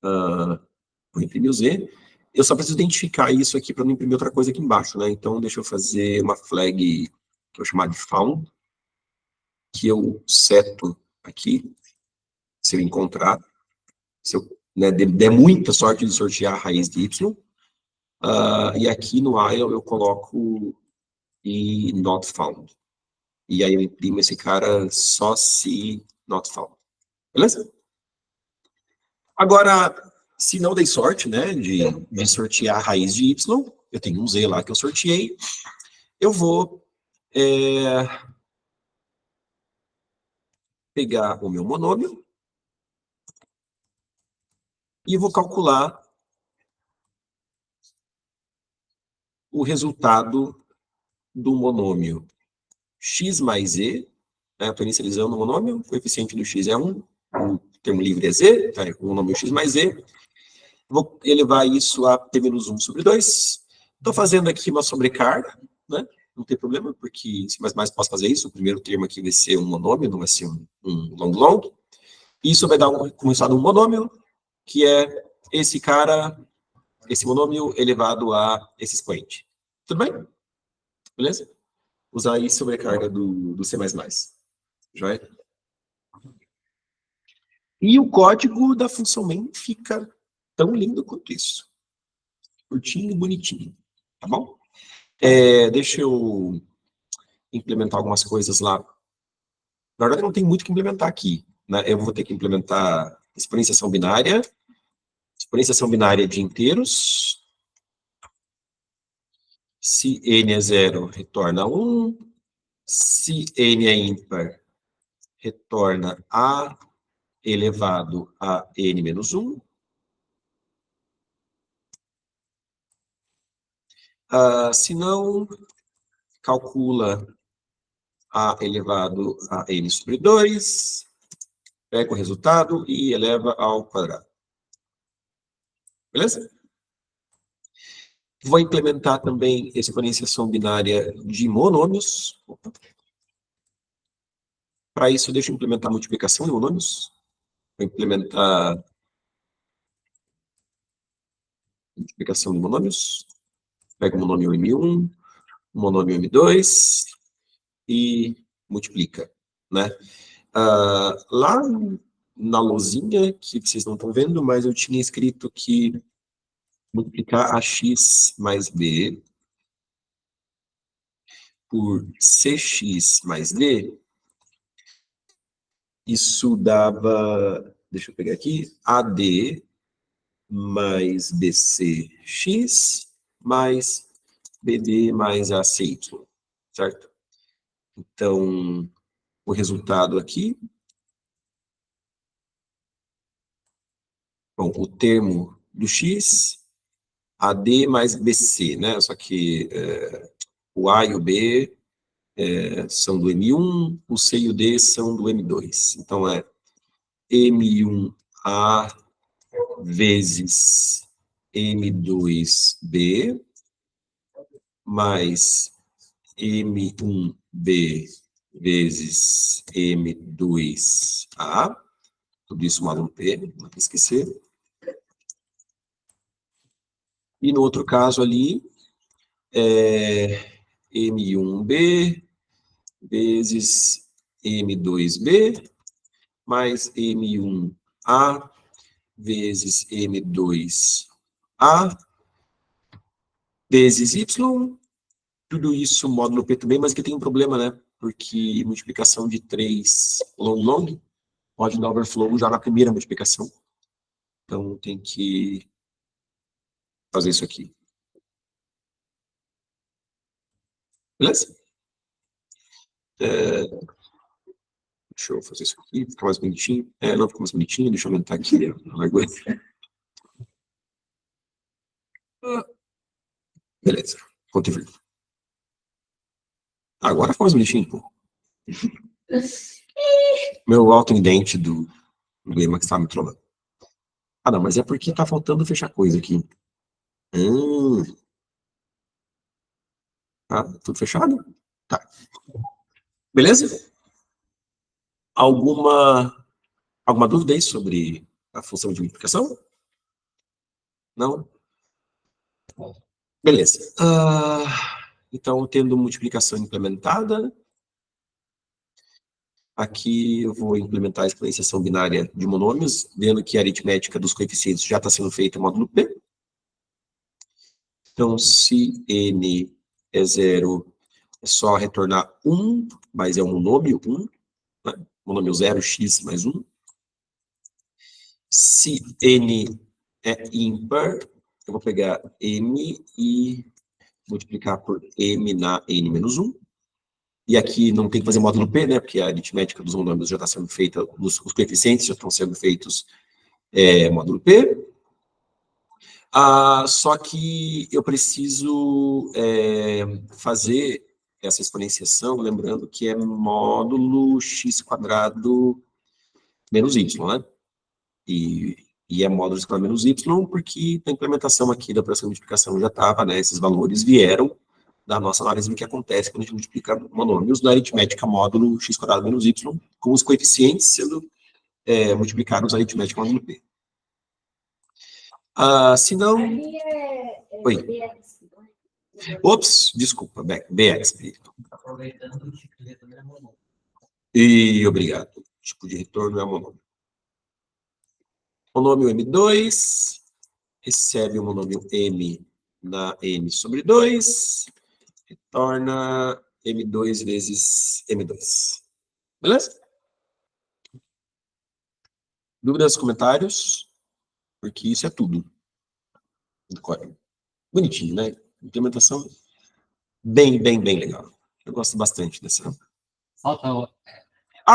Vou imprimir o Z. Eu só preciso identificar isso aqui para não imprimir outra coisa aqui embaixo, né? Então, deixa eu fazer uma flag que eu vou chamar de found, que eu seto aqui, se eu encontrar, se eu, né, der muita sorte de sortear a raiz de y, e aqui no while eu coloco e not found. E aí eu imprimo esse cara só se not found. Beleza? Agora, se não dei sorte, né, de sortear a raiz de y, eu tenho um z lá que eu sorteei, eu vou pegar o meu monômio e vou calcular o resultado do monômio x mais z, né, estou inicializando o monômio, o coeficiente do x é 1, o termo livre é z, tá, o monômio x mais z, vou elevar isso a t-1 sobre 2, estou fazendo aqui uma sobrecarga, né, não tem problema, porque em C++ posso fazer isso, o primeiro termo aqui vai ser um monômio, não vai ser um long, isso vai dar como resultado um monômio, que é esse cara, esse monômio elevado a esse expoente. Tudo bem? Beleza? Usar aí sobrecarga do C++. Joia? E o código da função main fica tão lindo quanto isso. Curtinho e bonitinho. Tá bom? Deixa eu implementar algumas coisas lá. Na verdade, não tem muito que implementar aqui, né? Eu vou ter que implementar exponenciação binária de inteiros. Se n é 0, retorna 1. Se n é ímpar, retorna a elevado a n menos 1. Se não, calcula a elevado a n sobre 2, pega o resultado e eleva ao quadrado. Beleza? Vou implementar também exponenciação binária de monômios. Para isso, deixa eu implementar multiplicação de monômios. Vou implementar multiplicação de monômios. Pega o monômio M1, o monômio M2 e multiplica, né? Lá na lousinha, que vocês não estão vendo, mas eu tinha escrito que multiplicar ax mais b por cx mais d, isso dava, deixa eu pegar aqui, AD mais BCX mais BD mais ACY, certo? Então, o resultado aqui, bom, o termo do X, AD mais BC, né? Só que o A e o B são do M1, o C e o D são do M2. Então, é M1A vezes M2B mais M1B vezes M2A, tudo isso mal um P, não tem que esquecer. E no outro caso ali, M1B vezes M2B mais M1A vezes M2A vezes Y, tudo isso módulo P também, mas aqui tem um problema, né? Porque multiplicação de 3 long pode dar overflow já na primeira multiplicação. Então tem que fazer isso aqui. Beleza? Deixa eu fazer isso aqui, ficar mais bonitinho. Não ficou mais bonitinho, deixa eu aumentar aqui. Beleza, ponto e vírgula. Agora ficou mais bonitinho, pô. Meu autoindente do lema que estava me trollando. Não, mas é porque tá faltando fechar coisa aqui. Tá tudo fechado? Tá. Beleza? Alguma dúvida aí sobre a função de multiplicação? Não? Beleza. Então, tendo multiplicação implementada, aqui eu vou implementar a exponenciação binária de monômios, vendo que a aritmética dos coeficientes já está sendo feita em módulo P. Então, se n é 0, é só retornar 1, mas é um monômio 1, né? Monômio 0, x mais 1. Se n é ímpar, eu vou pegar m e multiplicar por m na n menos 1. E aqui não tem que fazer módulo P, né? Porque a aritmética dos monômios já está sendo feita, os coeficientes já estão sendo feitos módulo P. Só que eu preciso fazer essa exponenciação, lembrando que é módulo x² menos y, né? E é módulo x² menos y, porque a implementação aqui da operação de multiplicação já estava, né? Esses valores vieram da nossa análise do que acontece quando a gente multiplica monômios na aritmética módulo x² menos y, com os coeficientes sendo multiplicados na aritmética módulo P. Se não... Ali Oi. BX. Ops, desculpa, BX. Aproveitando que o retorno é monômio. E obrigado. Tipo de retorno é monômio. Monômio M2 recebe o monômio M na N sobre 2, retorna M2 vezes M2. Beleza? Dúvidas, comentários? Porque isso é tudo do código. Bonitinho, né? Implementação bem legal. Eu gosto bastante dessa. Falta.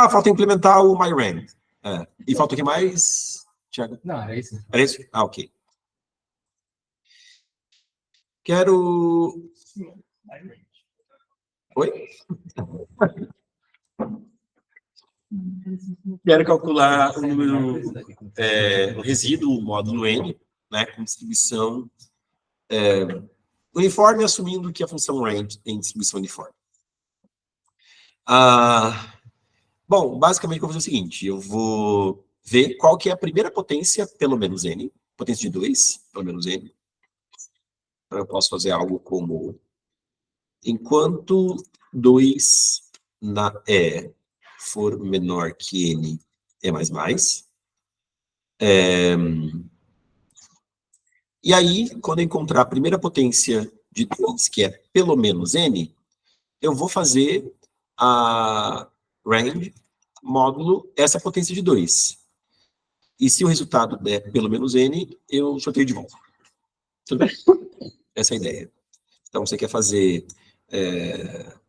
Falta implementar o myRand. E falta o que mais, Thiago? Não, era isso. Era isso? Ok. Quero... Oi? Quero calcular o número, o resíduo módulo n, né, com distribuição uniforme, assumindo que a função range tem distribuição uniforme. Bom, basicamente eu vou fazer o seguinte, eu vou ver qual que é a primeira potência pelo menos n, potência de 2, pelo menos n. Então eu posso fazer algo como, enquanto 2 na E for menor que n, e aí, quando eu encontrar a primeira potência de 2, que é pelo menos n, eu vou fazer a range módulo essa potência de 2. E se o resultado der pelo menos n, eu sorteio de volta. Tudo bem? Essa é a ideia. Então, você quer fazer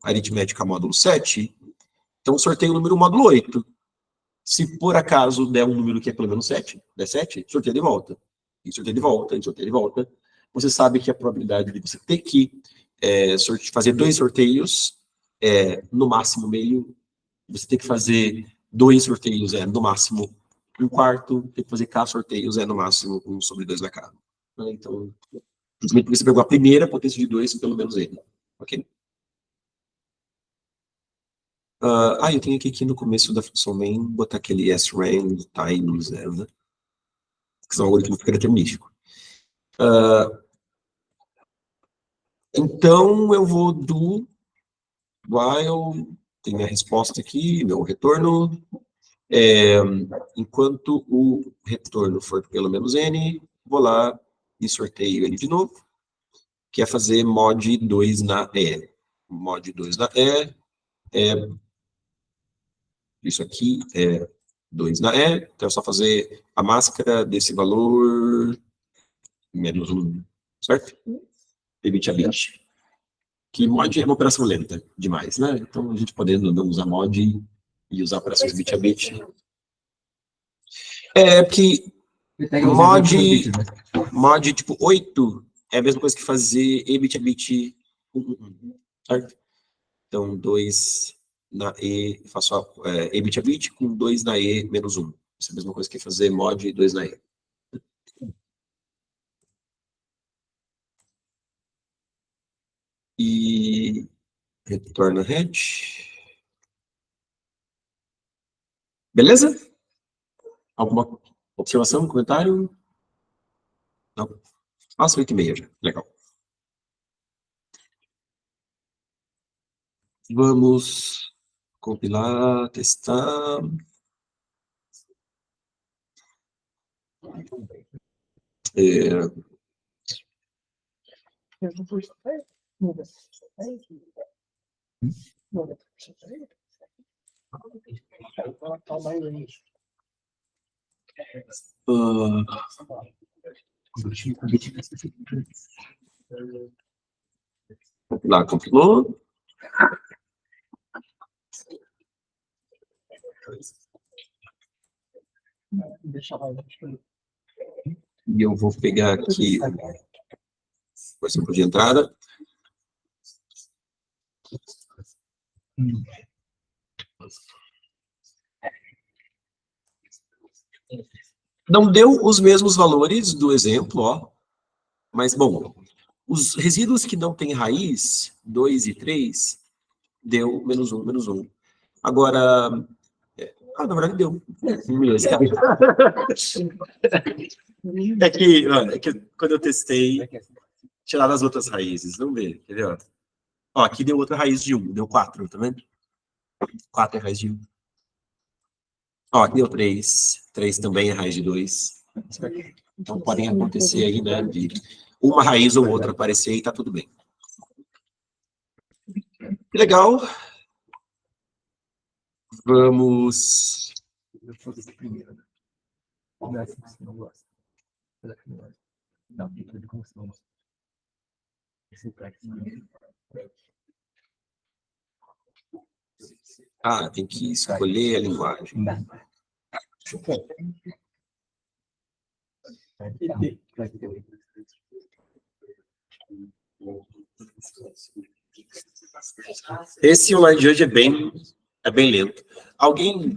aritmética módulo 7, então sorteio o número módulo 8. Se por acaso der um número que é pelo menos 7, der 7, sorteia de volta. E sorteia de volta, e sorteia de volta. Você sabe que a probabilidade de você ter que fazer 2 sorteios no máximo meio. Você tem que fazer 2 sorteios no máximo 1/4. Tem que fazer K sorteios no máximo 1 sobre 2 da K. Então, simplesmente porque você pegou a primeira potência de 2 pelo menos n. Ok? Eu tenho aqui no começo da função main, botar aquele srang times 0, né? Que são algoritmos que fica determinístico. Então, eu vou do while, tem minha resposta aqui, meu retorno. Enquanto o retorno for pelo menos n, vou lá e sorteio ele de novo, que é fazer mod 2 na E. Mod 2 na E isso aqui é 2 na E, então é só fazer a máscara desse valor menos 1, certo? E bit a bit. Que mod é uma operação lenta demais, né? Então, a gente podendo não usar mod e usar operações bit a bit. Porque mod tipo 8 é a mesma coisa que fazer e bit a bit 1, certo? Então, 2 na E, faço E bit a bit com 2 na E menos 1. Isso é a mesma coisa que fazer mod 2 na E. E retorna head. Beleza? Alguma observação, comentário? Não? 8h30 já. Legal. Vamos compilar, testar. Compilar, compilou. E eu vou pegar aqui o exemplo de entrada. Não deu os mesmos valores do exemplo, ó. Mas, bom, os resíduos que não têm raiz, 2 e 3, deu menos 1, menos 1. Agora, na verdade deu. É que quando eu testei, tirar as outras raízes, vamos ver, quer ver? Ó, aqui deu outra raiz de 1, deu 4, tá vendo? 4 é raiz de 1. Ó, aqui deu 3, 3 também é raiz de 2. Então podem acontecer aí, né, de uma raiz ou outra aparecer e tá tudo bem. Que legal. Vamos... Ah, tem que escolher a linguagem. Esse online judge é bem lento. Alguém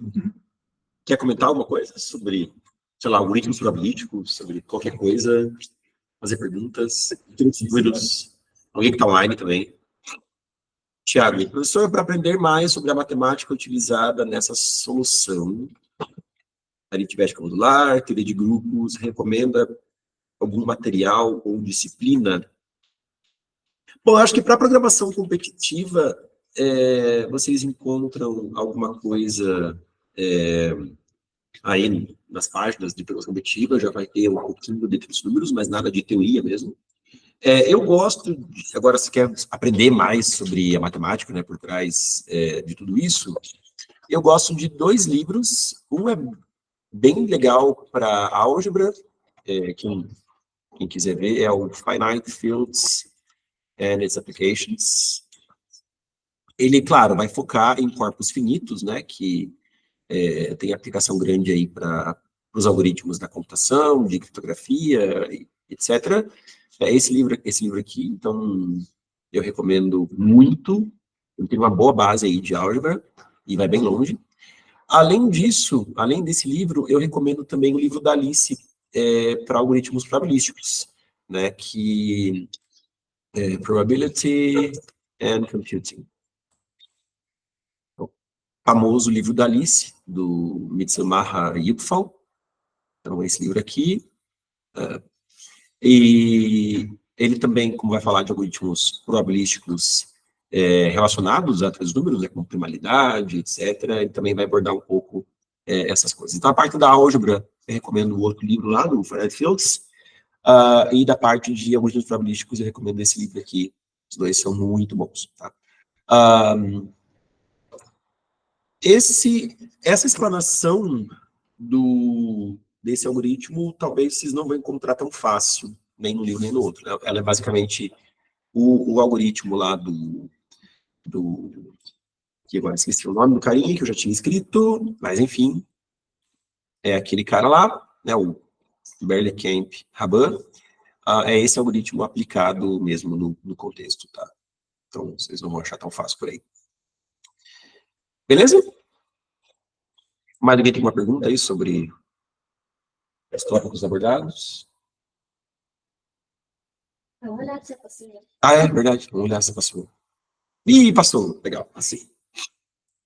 quer comentar alguma coisa sobre, sei lá, algoritmos probabilísticos, sobre qualquer coisa? Fazer perguntas? Dúvidas? Alguém que está online também? Tiago, professor, para aprender mais sobre a matemática utilizada nessa solução, aritmética modular, teoria de grupos, recomenda algum material ou disciplina? Bom, eu acho que para programação competitiva, vocês encontram alguma coisa aí nas páginas de programação competitiva, já vai ter um pouquinho dentro dos números, mas nada de teoria mesmo. Eu gosto, agora se quer aprender mais sobre a matemática, né, por trás de tudo isso, eu gosto de 2 livros, um é bem legal para álgebra, quem quiser ver, é o Finite Fields and its Applications. Ele, claro, vai focar em corpos finitos, né, que tem aplicação grande aí para os algoritmos da computação, de criptografia, etc. Esse livro aqui, então, eu recomendo muito. Ele tem uma boa base aí de álgebra e vai bem longe. Além disso, além desse livro, eu recomendo também o livro da Alice para algoritmos probabilísticos, né, que é Probability and Computing. O famoso livro da Alice, do Mitsumaha Yupfal. Então, esse livro aqui. E ele também, como vai falar de algoritmos probabilísticos relacionados a três números, né, como primalidade, etc., ele também vai abordar um pouco essas coisas. Então, a parte da álgebra, eu recomendo o outro livro lá, do Finite Fields, e da parte de algoritmos probabilísticos, eu recomendo esse livro aqui. Os dois são muito bons. Tá? Essa explanação desse algoritmo, talvez vocês não vão encontrar tão fácil, nem no livro nem no outro. Né? Ela é basicamente o algoritmo lá que agora esqueci o nome do carinha, que eu já tinha escrito, mas enfim, é aquele cara lá, né, o Berlekamp-Raban, é esse algoritmo aplicado mesmo no contexto, tá? Então, vocês não vão achar tão fácil por aí. Beleza? Mais alguém tem uma pergunta aí sobre os tópicos abordados? Vamos olhar se você passou. É verdade. Vamos olhar se passou. Ih, passou. Legal, assim.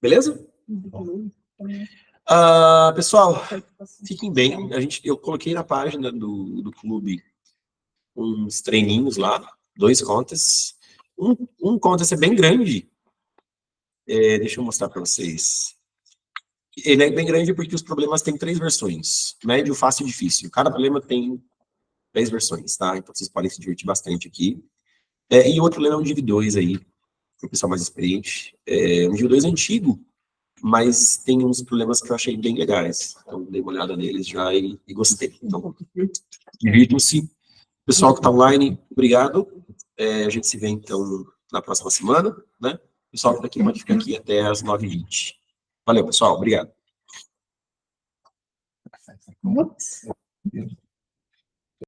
Beleza? Pessoal, fiquem bem. Eu coloquei na página do clube uns treininhos lá, 2 contas. Um contest é bem grande. Deixa eu mostrar para vocês. Ele é bem grande porque os problemas têm 3 versões. Médio, fácil e difícil. Cada problema tem 3 versões, tá? Então vocês podem se divertir bastante aqui. E outro problema é um Div 2 aí, para o pessoal mais experiente. Um Div 2 antigo, mas tem uns problemas que eu achei bem legais. Então dei uma olhada neles já e gostei. Então, divirtam-se. Pessoal que está online, obrigado. A gente se vê, então, na próxima semana, né? O pessoal que está aqui pode ficar aqui até as 9h20. Valeu, pessoal. Obrigado.